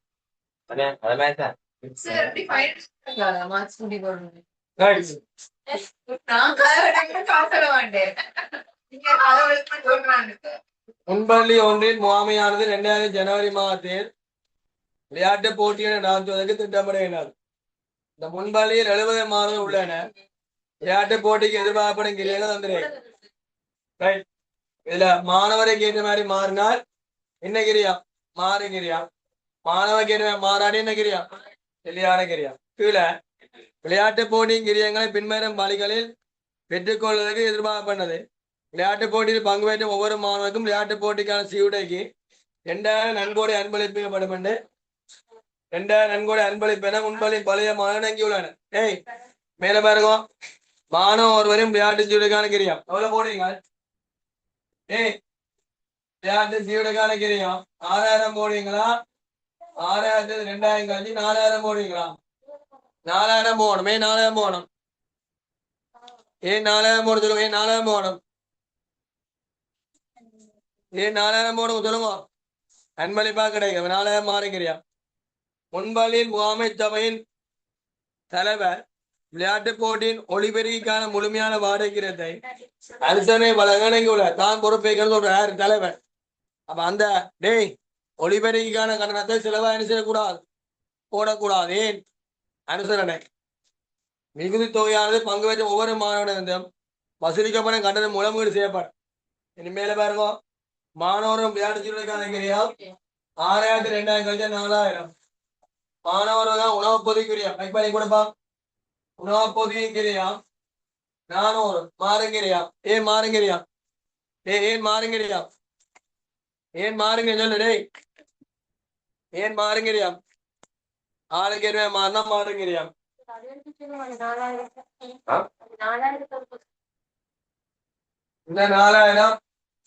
அத மாதிரி தான் முன்பள்ளி ஒன்றின் முகாமையானது 2000 ஜனவரி மாதத்தில் விளையாட்டு போட்டிகளை நடத்துவதற்கு திட்டமிடுகிறது இந்த முன்பள்ளியில் 70 மாணவர்கள் உள்ளன விளையாட்டு போட்டிக்கு எதிர்பார்ப்படும் கிரியாக தந்திரேன் இதுல மாணவருக்கு ஏற்ற மாதிரி மாறினால் என்ன கிரியா மாறுகிரியா மாணவருக்கு ஏற்ற மாறாடி என்ன கிரியா தெளிவான கிரியா கீழே விளையாட்டு போட்டியின் கிரியங்களை பின்வரும் வழிகளில் பெற்றுக்கொள்வதற்கு எதிர்பார்ப்பது விளையாட்டு போட்டியில் பங்கு பெற்றும் ஒவ்வொரு மாணவருக்கும் விளையாட்டு போட்டிக்கான சீருடைக்கு 2000 நன்கொடை அன்பளிக்கப்படும் என்று 2000 நன்கொடை அன்பளிப்பென முன்பள்ளியின் பழைய மாணவன் உள்ளன ஏய் மேல பாருங்க மாணவ ஒருவரும் விளையாட்டு சீருடைக்கான கிரியம் எவ்வளவு போடுவீங்க ஏய் விளையாட்டு சீருடைக்கான கிரியம் 6000 போடுவீங்களா 6000 2000 கழிச்சு 4000 போடுவீங்களா 4000 போகணும் 4000 போகணும் ஏன் 4000 போட சொல்லுங்க ஏன் 4000 போகணும் ஏன் 4000 போடுங்க சொல்லுங்க அன்பளிப்பா கிடைக்கும் 4000 மாறுகிறியா முன்பள்ளியின் முகாமை சபையின் தலைவர் விளையாட்டு போட்டியின் ஒளிபெருக்கிக்கான முழுமையான வாடகைத்தை அரசனை வழங்க தான் பொறுப்பேற்கிறது ஒரு தலைவர் அப்ப அந்த டேய் ஒளிபெருக்கிக்கான கட்டணத்தை செலவா அனுசரிக்கூடாது போடக்கூடாது ஏன் அனுசரணை மிகுதி தொகையானது பங்கு பெற்ற ஒவ்வொரு மாணவனிடம் வசூலிக்கப்படும் கட்டணம் முழங்கீடு செய்யப்படும் இனிமேல பாருங்க மாணவரும் விளையாட்டு சீருடைக்கான கிரியா 6000 2000 கழிச்சா 4000 மாணவர்கள் தான் உணவு பொதுக்கிறியா பண்ணி கொடுப்பா உணவு பொதுக்கிறியா 400 மாறுங்கிறியா ஏன் மாறுங்கிறியா ஏன் மாறுங்கிறியா ஏன் மாறுங்க சொல்லு டேய் ஏன் மாறுங்கிறியா ஆளுக்கு மாறினா மாறுங்கிறியா இந்த 4000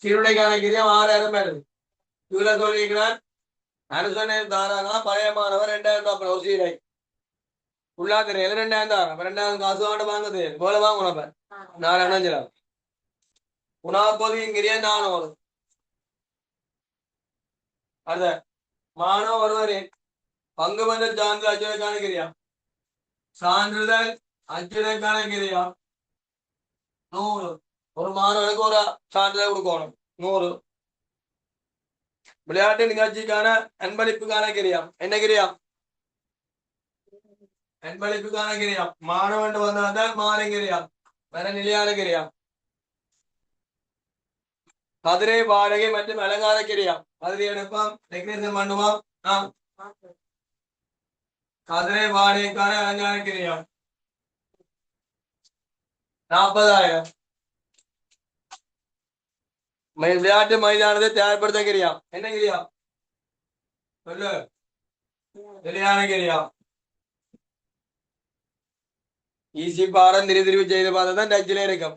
சீருடைக்கான கிரியம் 6000 வருது. இதுல சொல்லிக்கிறான் அனுசனை தாராங்க பழைய மாணவர் 2000 ரூபாய் ஒரு சீரை உள்ளா தெரியும் 2000 தாரம் 2000 காசு வாங்க வாங்குது போல வாங்கணும் 4000 உணாப்பொதியும் கிரியம் 400. அடுத்த மாணவ ஒருவரின் பங்கு பந்த சான்று அச்சுடைக்கான கிரியம் சான்றிதழ் அச்சுடைக்கான கிரியம் 100. ஒரு மாணவனுக்கு ஒரு சான்றிதழ் கொடுக்கணும் 100. விளையாட்டு நிகழ்ச்சிக்கான அன்பளிப்புக்கான கிரியம் என்ன கிரியம் அன்பளிப்புக்கான கிரியம் மாணவன் வந்தால் மாறு கிரியம் வேற நிலையான கிரியம் கதிரை வாடகை மற்றும் அலங்கார கிரியம் கதிரை எடுப்போம் டெக்னீஷியன் பண்ணுவோம் கதிரை வாடகைக்கான அலங்கார கிரியம் 40,000. விளையாட்டு மைதானத்தை தயார்படுத்த கிரியம் என்ன கிரியம் சொல்லு நிலையான கிரியம் ஈசி பாடம் திருவி செய்து பார்த்தா தான் டச்சிலே இருக்கும்.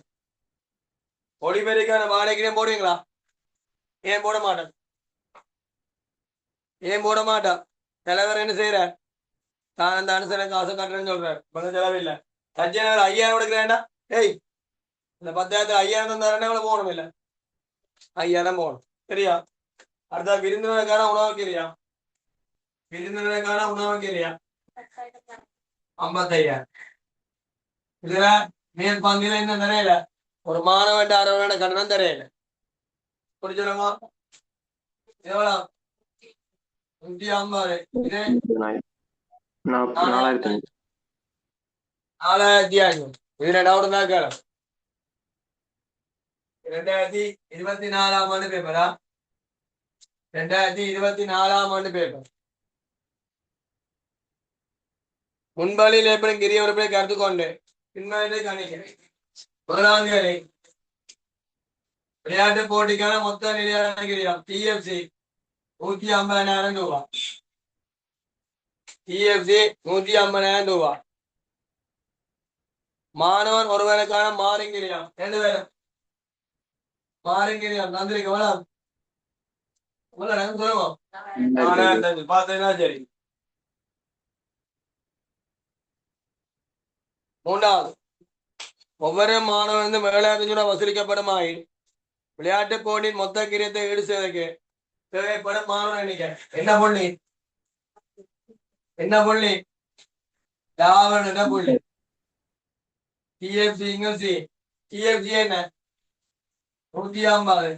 ஒளிபெருக்கான வாடகையும் போடுவீங்களா ஏன் போட மாட்டேன் தலைவர் என்ன செய்யற தான் அந்த அனுசரணை காசு கட்டுறேன்னு சொல்றாரு கொஞ்சம் செலவில்லை தஜ்ஜனர் 5000 கொடுக்குறேன்டா ஏய் இந்த 10,000 5000 தந்தாருன்னா இவ்வளவு போகணும் இல்லை 5000 போகணும் சரியா. அடுத்த விருந்தினருக்கான உணவு கிரியா 55,000. இதுல மேல் பங்குல இன்னும் தரையில ஒரு மாணவன் 60 கட்டணம் தரையில புரிஞ்சுமா எவ்வளவு 150. இது 4,500. இது 2வது தான் கேளு 2024 ஆண்டு பேப்பரா 2024 ஆண்டு பேப்பர் முன்பலில் ஏற்படும் கிரிய உறுப்பினை கருத்து கொண்டு பின்மலை கணிக்கிறேன். முதலாம் கேள்வி விளையாட்டு போட்டிக்கான மொத்த நிலையான கிரியம் டிஎஃப்சி 150,000 ரூபாய். டிஎஃப்சி 150,000 ரூபாய். மாணவன் ஒருவருக்கான மாறுங்கிரியம் 2 பேரும் மாறுங்கிரியம் நந்திரிக்கு வேணாம் சொல்லுவோம் 4,500 பார்த்தீங்கன்னா சரி. 3வது ஒவ்வொரு மாணவன் 7,500 ரூபாய் வசூலிக்கப்படுமாயின் விளையாட்டு போட்டியின் மொத்த கிரியத்தை ஈடு செய்வதற்கு தேவைப்படும் மாணவன் எண்ணிக்கை என்ன புள்ளி லாபம் என்ன புள்ளி டிஎஃப்சி டிஎஃப்சி என்ன 150.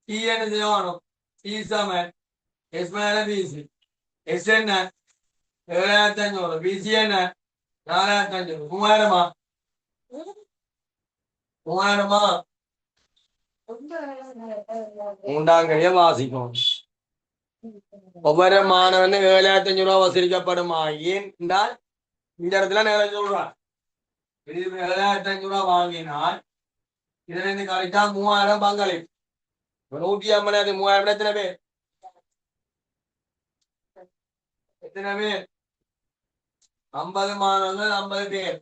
டி என்ன செய்யணும் டி சமன் எஸ் மேல பிசி எஸ் என்ன 7,500 பிசி என்ன 4,500 3,000 மூன்றாங்கடிய வாசிக்கும். ஒவ்வொரு மாணவன் 7,500 ரூபாய் வசூலிக்கப்படுமாயின் என்றால் இந்த இடத்துல நேர சொல்றான் 7,500 ரூபாய் வாங்கினால் இதுல இருந்து கழித்தா 3,000 பங்களிப்பு 150 3,000 எத்தனை பேர் 50 மாணவர்கள் 50 பேர்.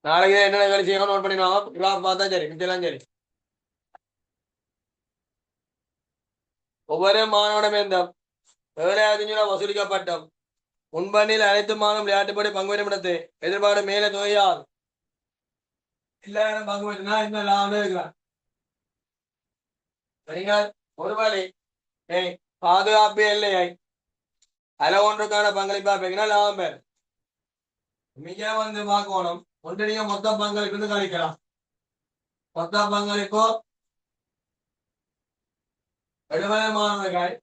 நாளைக்கு என்ன வேலை செய்யணும் நோட் பண்ணிடுவாங்க கிராஃப் பார்த்தா சரி இதெல்லாம் சரி. ஒவ்வொரு மாணவனும் 7,500 ரூபாய் வசூலிக்கப்பட்டோம் முன்பண்ணில் அனைத்து மாணவன் விளையாட்டுப்படி பங்கு பெறுமிடத்து எதிர்பார்ப்பு மேலே தொகையால் இல்ல பங்கு பெற்றுனா இந்த லாபம் இருக்கிறான். ஒரு வழி பாதுகாப்பு இல்லையை அல ஒன்றுக்கான பங்களிப்பா பேக்கினா லாபம் பேர் மிக பார்க்கணும். ஒன்று நீங்க மொத்த பங்களிப்பு கழிக்கலாம். மொத்த பங்களிப்போ 70 மாணவர்கள்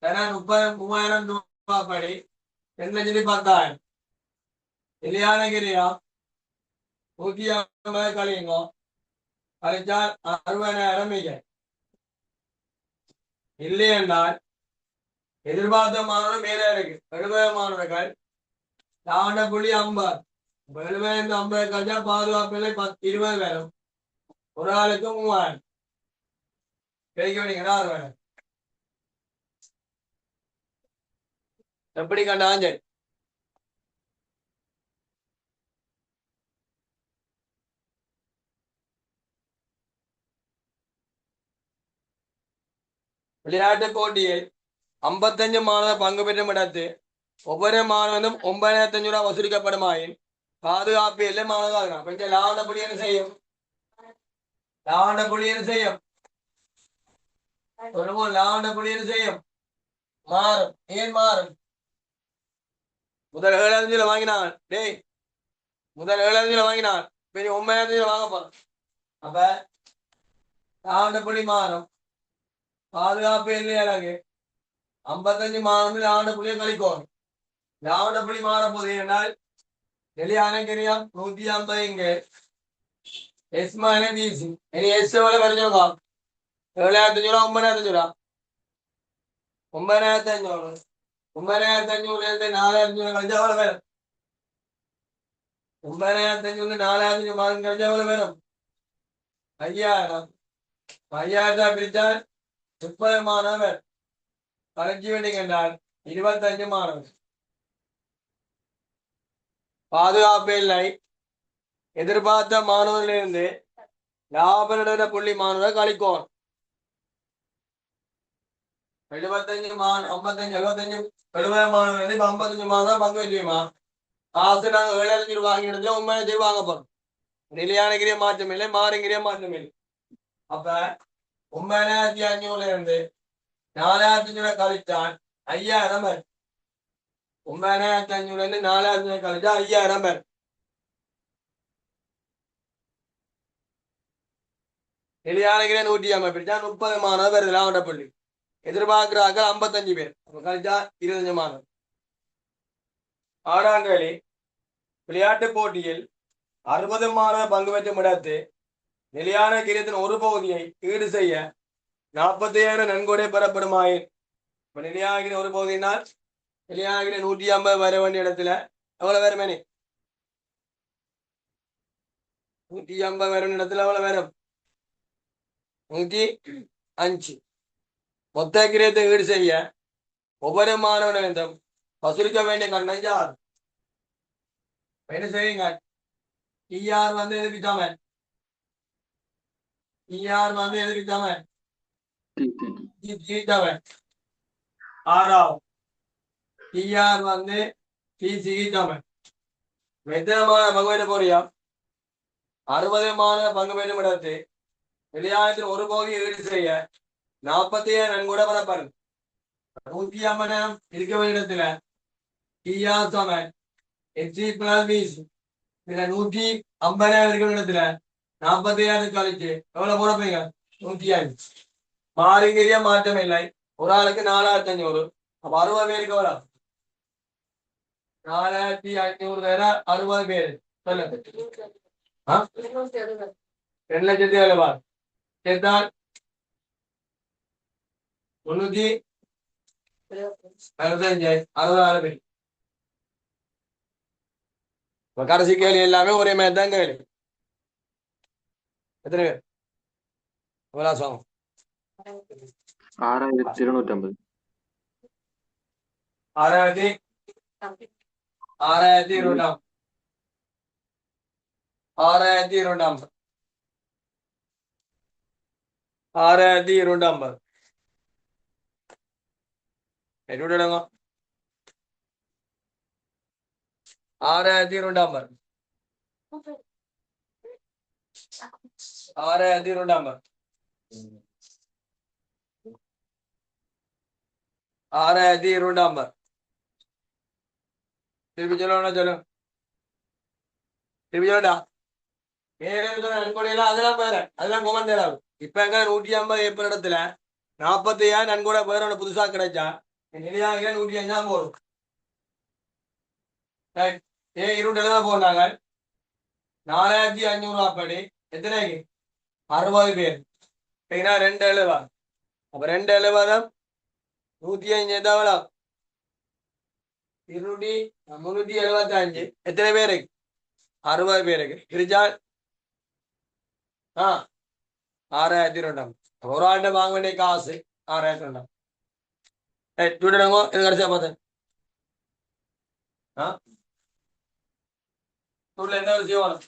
3,000 ரூபாய் படி 2,10,000 இல்லையான கிரியா 150 கழியுங்க கழிச்சால் 60,000 மிக இல்லை என்றால் எதிர்பார்த்த மாணவர்கள் மேலே இருக்கு 70 மாணவர்கள் 4,50 70,50 கழிச்சா பாதுகாப்பு 20 பேரும் ஒரு ஆளுக்கு 3,000 கிடைக்க வேண்டிய 6,000 எப்படி கண்டாலும் சரி. விளையாட்டு போட்டியில் 55 மாணவர் பங்கு பெற்றும் இடத்து ஒவ்வொரு மாணவனும் 9,500 ரூபாய் வசூலிக்கப்படுமாயின் பாதுகாப்பு இல்லை மாணவர்கள் கொஞ்சம் லாவண புள்ளி என்ன செய்யும்? லாவண புள்ளி என்ன செய்யும்? சொல்லுவோம், லாவண புள்ளி என்ன செய்யும்? மாறும். ஏன் மாறும்? முதல் 7,500 வாங்கினான். டேய், முதல் 7,500 வாங்கினான். பெரிய 9,500 வாங்க போறோம். அப்ப லாவண புள்ளி மாறும். பாதுகாப்பு இல்லை அழகு 55 மாணவர்கள் லாவண புள்ளியை கழிக்கும். லாவண புள்ளி மாற போது என்றால் வெளியான கிரியம் 150 இங்கு எஸ் மைனஸ் பிசி. இனி எஸ் எவ்வளவு வரைஞ்சோங்க? 7,500 ரூபா 9,500 9,500 9,500 இருந்து 4,500 கழிச்சா எவ்வளவு வரும்? 9,500 4,500 மாதம் கழிச்சா எவ்வளவு வரும்? 5,000. 5,000 பிரித்தால் 30 மாணவர் கழிச்சு வேண்டிங்க என்றால் 25 மாணவர். பாதுகாப்பு இல்லை எதிர்பார்த்த மாணவர்களிலிருந்து லாப புள்ளி மாணவர் கழிக்கும். 75 55 75 70 மாணவர்கள் 55 மாணவர் பங்கு வச்சுமா காசு நாங்கள் 7,500 ரூபாய் வாங்கி எடுத்து 9,000 வாங்க போறோம். நிலையான கிரியை மாற்றம் இல்லை, மாறுங்கிறிய மாற்றம் இல்லை. அப்ப 9,500 இருந்து 4,500 கழித்தால் 5,000 பேர். 9,500 இருந்து 4,500 கழிச்சா 5,000 பேர். நிலையான கிரியை 150 பிரிச்சா 30 மாணவர் வருது லாவண்ட பள்ளி. எதிர்பார்க்கிறார்கள் 55 பேர். கழிச்சா 25 மாணவர். 6ஆம் கேள்வி, விளையாட்டு போட்டியில் 60 மாணவர் பங்கு பெற்றும் இடத்து நிலையான கிரியத்தின் ஒரு பகுதியை ஈடு செய்ய 40,000 நன்கொடை பெறப்படுமாயின் நிலையாகிற ஒரு பகுதியினால் நிலையாகிற 150 வர வேண்டிய இடத்துல எவ்வளவு வரும்? 150 வர வேண்டிய இடத்துல எவ்வளவு வரும்? 105. மொத்த கிரியத்தை ஈடு செய்ய ஒவ்வொரு மாணவனிடம் வசூலிக்க வேண்டிய கட்டணம் யார்? என்ன செய்யுங்க? டிஆர் வந்து எதுக்கிட்டாம டிஆர் வந்து எதுக்கிட்டாம ஆறாவது டிஆர் வந்து டிசிக்கிட்டாம எத்தனை மாணவர் பங்கு பெற்ற போறியா? 60 மாணவர் பங்கு பெற்றும் இடத்து விளையாட்டில் ஒரு பகுதியை ஈடு செய்ய 40,000 நன்கொடை பெறப்படும். 150 இருக்க வேண்டிய இடத்துல டிஆர் சமன் எச்சி பிளஸ் பிசி. இதுல 150 இருக்கிற இடத்துல 40,000 கழிச்சு எவ்வளவு போட போறீங்க? 105. மாறுகிறிய மாற்றம் இல்லை. ஒரு ஆளுக்கு 4,500. அப்ப 60 பேருக்கு எவ்வளவு? 4,500 வேற 60 பேர் சொல்லுங்க. 2,70,000 சேர்த்தால் 365 66 பேர். கடைசி கேள்வி எல்லாமே ஒரே மாதிரி தான் கேள்வி. எத்தனை பேர்? எவ்வளவு சொல்லுங்க? 6,250. 6,250 6,250 6,250 എവിടെ 6,250 6,250 6,250 திருப்பி சொல்லணும் சொல்லு. திருப்பி சொல்லடா. நன்கொடையெல்லாம் அதெல்லாம் வேற, அதெல்லாம் கோமன் தேராது. இப்ப எங்க 150 ஏற்பட இடத்துல 40,000 நன்கொடை வேற புதுசா கிடைச்சா நிலையாக 105 தான் போடும். இருபது போனாங்க 4,500 ரூபாய் படி எத்தனைக்கு? 60 பேர். 2,70. அப்ப 2,70 105 எவ்வளவு? 375. எத்தனை பேருக்கு? 60 பேருக்கு. பிரிச்சால் 6,250. ஒரு ஆள்கிட்ட வாங்க வேண்டிய காசு 6,250. இது கடைசியா பார்த்தேன். டூர்ல எந்த வேலை செய்யணும்?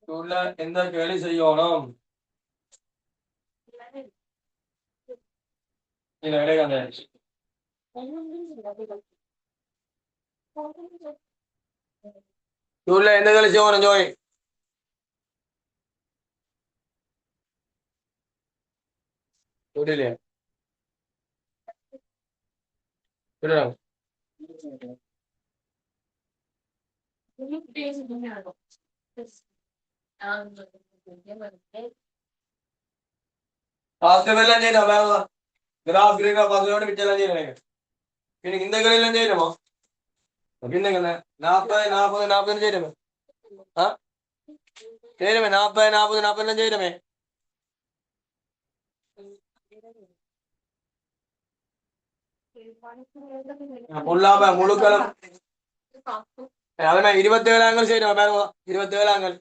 டூர்ல எந்த வேலை செய்யணும்? இல்ல கிடையாது. டூர்ல எந்த வேலை செய்யணும் ஜோய்? டூர்ல எல்லாம் செய்யணும். கிராஃப் கிரீனா பார்க்கறோட மிச்சம் செய்யணும். எனக்கு இந்த கடையெல்லாம் செய்யணுமா? பின்னங்கண்ணே 40 செய்யணுமே. செய்யணுமே 40 செய்யணுமே. முழுக்களும் அதே 27 ஆங்கல் செய்யணும். பாருங்க 27 ஆங்கல்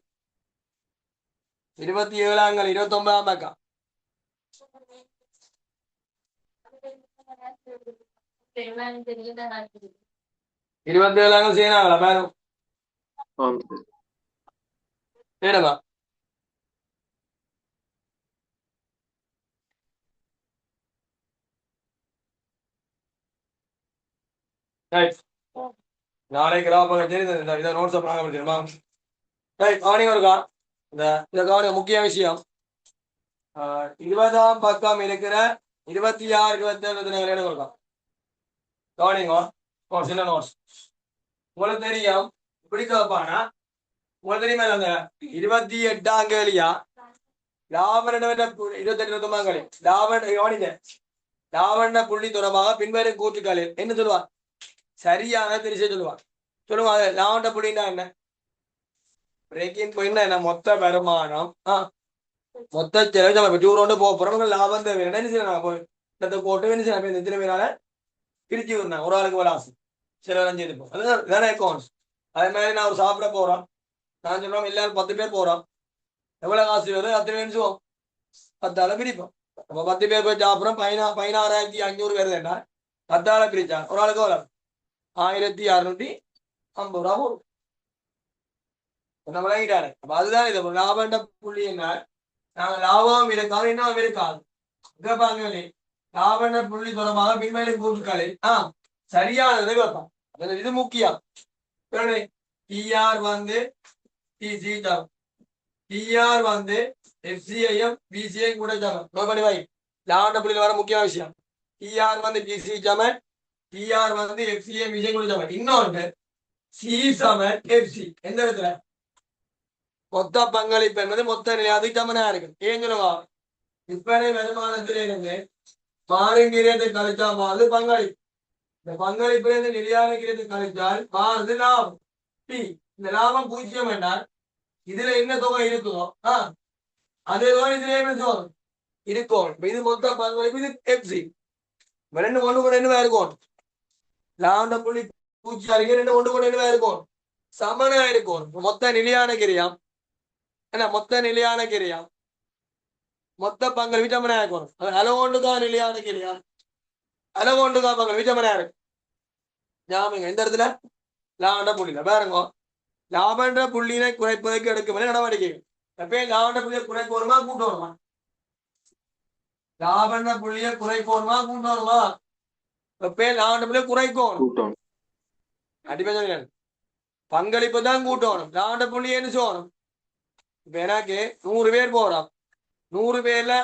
27 ஆங்கல் 29 பக்கம் 27 ஆங்கல் செய்யறாங்களா? பாருங்க செய்யணுமா? நாளைக்கு இதை நோட்ஸ் தெரியுமா? கவனிங்க இருக்கா? இந்த கவனிங்க முக்கிய விஷயம். 20ஆம் பக்கம் இருக்கிற 26, 27 கொடுക്കാം. கவனிங்க சின்ன நோட்ஸ். உங்களுக்கு தெரியும் இப்படி கேட்பானா? உங்களுக்கு தெரியுமா? அந்த 28ஆம் கேள்வியா லாபன 28, 29ஆம் கேள்வி லாபன புள்ளி தொடர்பாக பின்வரும் கூற்றுக்களில் என்ன சொல்லுவார்? சரியான தெரிசை சொல்லுவார். சொல்லுவாங்க லாபன புள்ளின்னா என்ன? பிரேக்கிங் பாயிண்ட் என்ன? மொத்த வருமானம் மொத்த செலவு நம்ம டூர் கொண்டு போறோம். லாபம் தேவை என்ன செய்யணும்? போட்டு என்ன செய்யணும்? எத்தனை பேரால பிரிச்சு விடுறேன். ஒரு ஆளுக்கு ஒரு ஆசை செலவெல்லாம் செய்துப்போம். அதுதான் அக்கௌண்ட்ஸ். அதே மாதிரி நான் ஒரு சாப்பிட போறோம். நான் சொல்றோம் எல்லாரும் 10 பேர் போறோம். எவ்வளவு காசு வருது? அத்தனை நிமிஷம் 10 ஆளை பிரிப்போம். அப்ப 10 பேர் போய் சாப்பிடுறோம். 16,500 வருதுன்னா 10 ஆளை பிரிச்சா ஒரு ஆளுக்கு எவ்வளவு? 1,650 ரூபா போடும். நம்ம விளங்கிட்டாரு. அப்ப அதுதான் இது லாபண்ட புள்ளி. என்ன நாங்க லாபம் இருக்காது இன்னும் இருக்காது கேட்பாங்க. லாபண்ட புள்ளி தொடர்பாக பின்வரும் கூற்றுக்களில் சரியானதை வைப்பான். இது முக்கியம். டிஆர் வந்து டிசி தரும். டிஆர் வந்து எஃப்சிஐயும் பிசிஐயும் கூட சமன். நோய் வை லாபண்ட புள்ளியில் வர முக்கிய விஷயம். டிஆர் வந்து டிசி சமன். டிஆர் வந்து எஃப்சிஐ பிசிஐ கூட சமன். இன்னொன்று சி சமன் எஃப்சி. எந்த இடத்துல? மொத்த பங்களிப்பு என்பது மொத்த நிலை அதுக்கு சமனா இருக்கு. ஏன் சொல்லுவா? விற்பனை வருமானத்திலிருந்து மாறும் கிரியத்தை கழிச்சா மாறுது பங்களிப்பு. இந்த பங்களிப்பிலிருந்து நிலையான கிரியத்தை கழிச்சால் மாறுது லாபம். இந்த லாபம் 0 என்றால் இதுல என்ன தொகை இருக்குதோ அதே தொகை இதுல என்ன தொகை இருக்கும். இது மொத்த பங்களிப்பு. இது எஃப்சி. ரெண்டு ஒன்று கூட என்னவா இருக்கும்? லாபம் புள்ளி 0 ரெண்டு ஒன்று கூட என்னவா இருக்கும்? சமனா இருக்கும். மொத்த நிலையான கிரியம் என்ன? மொத்த நிலையான கிரியம் மொத்த பங்கள் விட்டமனா இருக்கும். அளவோண்டுதான் நிலையான கிரியா அளவோண்டுதான் பங்கள் விட்டமனா இருக்கு. ஞாபகம் எந்த இடத்துல? லாபண்ட புள்ளியில பாருங்க. லாபண்ட புள்ளியினை குறைப்பதற்கு எடுக்கும் நடவடிக்கை. எப்ப லாபண்ட புள்ளியை குறைக்கணுமா கூட்டணுமா? லாபண்ட புள்ளியை குறைக்கணுமா கூட்டணுமா? எப்ப லாபண்ட புள்ளியை குறைக்கணும். அடிப்படை பங்களிப்பு தான் கூட்டணும். லாபண்ட புள்ளி என்ன சொல்லணும்? இப்ப எனக்கு 100 பேர் போறோம். 100 பேர்ல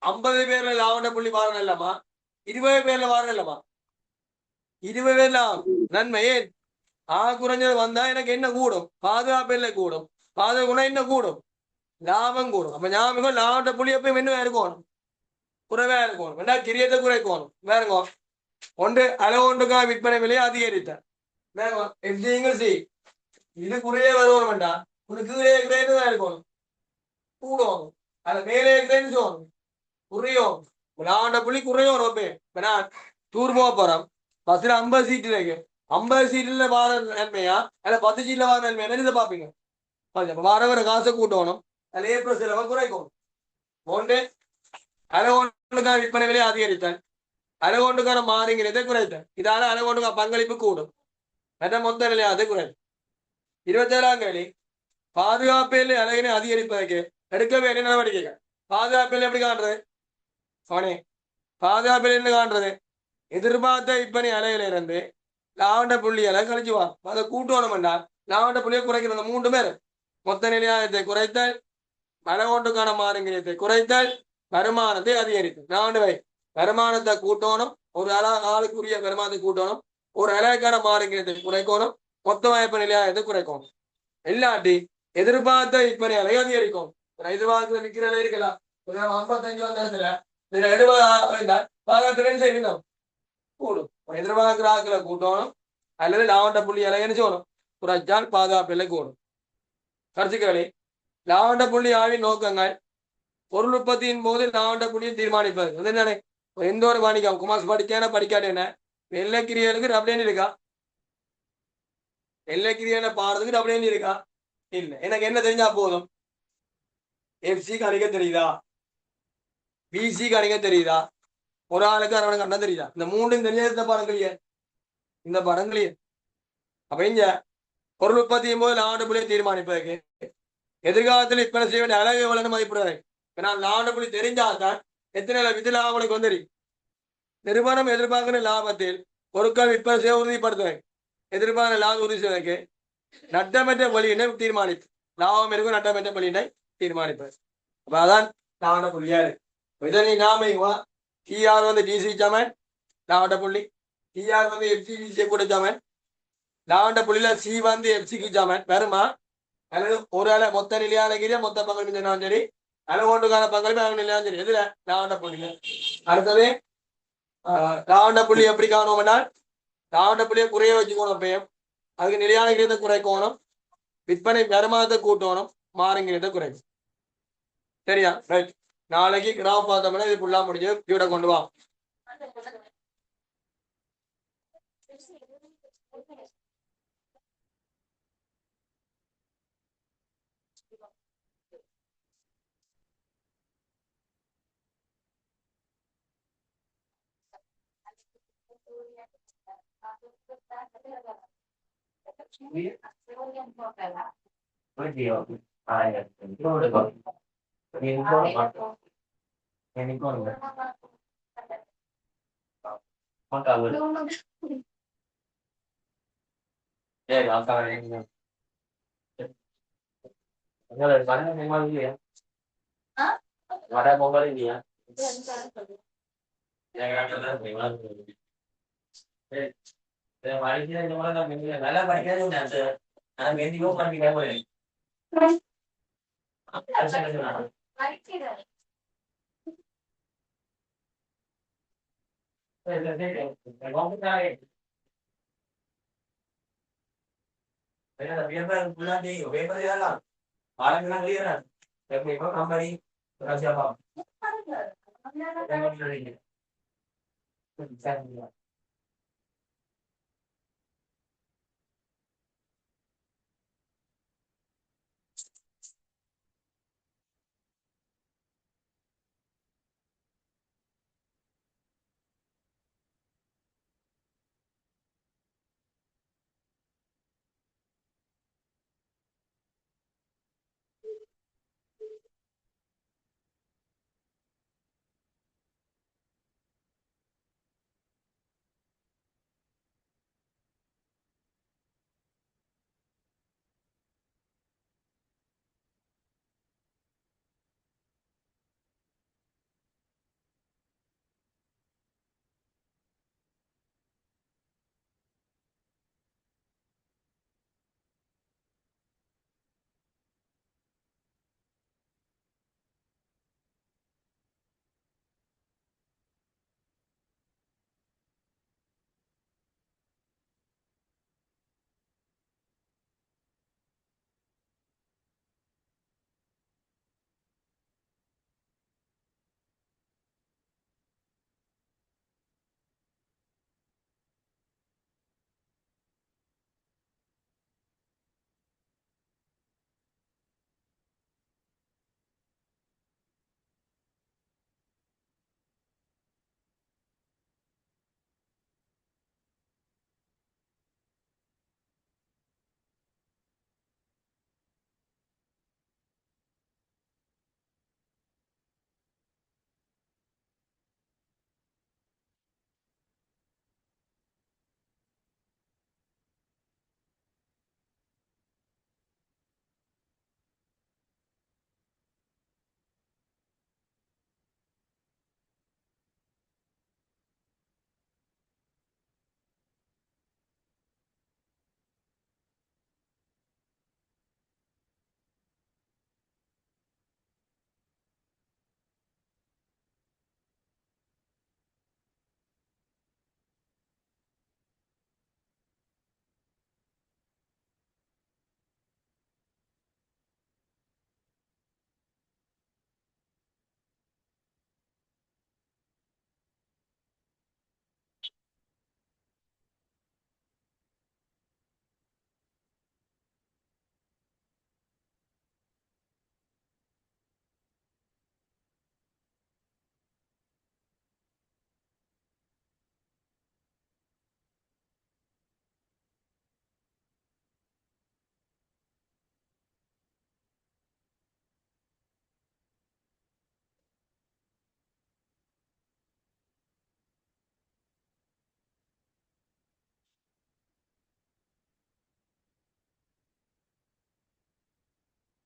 50 பேர்ல லாபண்ட புள்ளி வாரணும் இல்லமா? 20 பேர்ல வாரணும் இல்லமா? 20 பேர்ல நன்மை ஏன் குறைஞ்சது வந்தா எனக்கு என்ன கூடும்? பாதுகாப்பு இல்லை கூடும். பாதுகாப்புனா என்ன கூடும்? லாபம் கூடும். அப்ப ஞாபகம் லாபண்ட புள்ளி எப்பயும் என்னவா இருக்கணும்? குறைவா இருக்கணும். என்ன கிரியத்தை குறைக்கணும். வேறுங்க ஒன்று அளவுண்டுக்கான விற்பனை விலையை அதிகரித்த இது குறைய வருவோம் வேண்டாம். உனக்கு கீழே இருக்கிறேன்னு இருக்கணும் கூடும். அது மேலே இருக்கிறேன்னு சொல்லணும் குறையும். லாபண்ட புள்ளி குறையும். இப்ப நான் டூர் போக போறோம். பஸ்ல 50 சீட்டு இருக்கு. 50 சீட்ல வார நன்மையா அல்ல 10 சீட்ல வார நன்மையா இதை பாப்பீங்க. வார வர காசை கூட்டணும். அதுல ஏப்ரல் செலவை குறைக்கணும். ஒன்று அளவுக்கான விற்பனை விலையை அதிகரித்தல். அரைகோண்டுக்கான மாறுங்கிறதை குறைத்தல். இதால அரைகோண்டுக்கான பங்களிப்பு கூடும். மற்ற மொத்த நிலையானது குறையும். 27ஆம் கேள்வி, பாதுகாப்பில் அழகினை அதிகரிப்பதற்கு எடுக்க வேண்டிய நடவடிக்கைகள். பாதுகாப்பில் எப்படி காண்றது? அவனே பாதுகாப்பில் என்ன காண்றது? எதிர்பார்த்த விற்பனை அலையிலிருந்து லாவண்ட புள்ளிகளை கழிச்சுவாங்க. அதை கூட்டணும் என்றால் லாவண்ட புள்ளியை குறைக்கிறது. 3 பேர் மொத்த நிலையானத்தை குறைத்தல், மனகொண்டுக்கான மாறுங்கிறதை குறைத்தல், வருமானத்தை அதிகரித்தல். 4 வை வருமானத்தை கூட்டணும், ஒரு ஆளுக்குரிய வருமானத்தை கூட்டணும், ஒரு அலைக்கான மாறுங்கிறதை குறைக்கணும், மொத்த வாய்ப்பு நிலையானத்தை குறைக்கணும். இல்லாட்டி எதிர்பார்த்த விற்பனை அலை அதிகரிக்கும். எதிர்பார்த்து விற்கிறத இருக்கலாம், 55 வந்ததுல 70 செய்யணும் கூடும். எதிர்பார்க்கிற ஆக்களை கூட்டணும் அல்லது லாவண்ட புள்ளி அலைன்னு சொல்லணும். குறைச்சால் பாதுகாப்பு கூடும். கருத்துக்களே, லாவண்ட புள்ளி ஆய்வின் நோக்கங்கள் பொருள் உற்பத்தியின் போது லாவண்ட புள்ளியை தீர்மானிப்பது. அது என்னன்னு எந்த ஒரு வாணிக்கம் குமாஸ் படிக்கான படிக்காட்டு என்ன வெள்ளைக்கிரியலுக்கு அப்படின்னு இருக்கா? வெள்ளைக்கிரியனை பாடுறதுக்கு அப்படின்னு இருக்கா? இல்ல. எனக்கு என்ன தெரிஞ்சா போதும்? எஃப்சி கணிக்க தெரியுதா, பிசி கணிக்க தெரியுதா, ஒரு ஆளுக்கு அரவணை கண்ணா தெரியுதா? இந்த 3 தெரியாது. இந்த படம் கிளியர், இந்த படம் கிளியர். அப்ப இங்க பொருள் உற்பத்தியும் போது லாவண்ட புள்ளியை தீர்மானிப்பதற்கு எதிர்காலத்தில் விற்பனை செய்ய வேண்டிய அழகு எவ்வளவு மதிப்பிடுறது. நான் லாவண்ட புள்ளி தெரிஞ்சால்தான் எத்தனை வித்து லாபம் உனக்கு வந்துடும். நிறுவனம் எதிர்பார்க்கிற லாபத்தில் பொருட்கள் விற்பனை செய்ய உறுதிப்படுத்துவது. எதிர்பார்க்கிற லாபம் உறுதி செய்வதற்கு நட்டமற்ற வழியினை தீர்மானிப்பு. லாபம் இருக்கும் நட்டமற்ற வழியினை தீர்மானிப்பது. அப்ப அதான் லாவண்ட புள்ளியா இருக்கு. இதனை நாம டிஆர் வந்து டிசி சமன் லாவண்ட புள்ளி, டிஆர் வந்து எஃப்சி கூட சமன், லாவண்ட புள்ளியில சி வந்து எஃப்சிக்கு சமன் வருமா? அல்லது ஒரு அலை மொத்த நிலையான மொத்த பங்களிப்பு சரி, அலைகொண்டுக்கான பங்களிப்பு நிலையான சரி. எதுல? லாவண்ட புள்ளியில. அடுத்தது லாவண்ட புள்ளி எப்படி காணும்னா லாவண்ட புள்ளியை குறைய வச்சுக்கணும். அப்பயும் அதுக்கு நிலையான கிரீதத்தை குறைக்கணும், விற்பனை வருமானத்தை கூட்டணும், மாறுங்கிறத குறைக்கும். சரியா? ரைட். நாளைக்கு கிராம பார்த்தோம்னா இது ஃபுல்லா முடிஞ்சு வீட கொண்டு வா. வட பொங்கல் இல்லையா? நல்லா படிக்காது. நான் மெந்திக்கோ பண்ணிக்க போறேன். கம்பெனி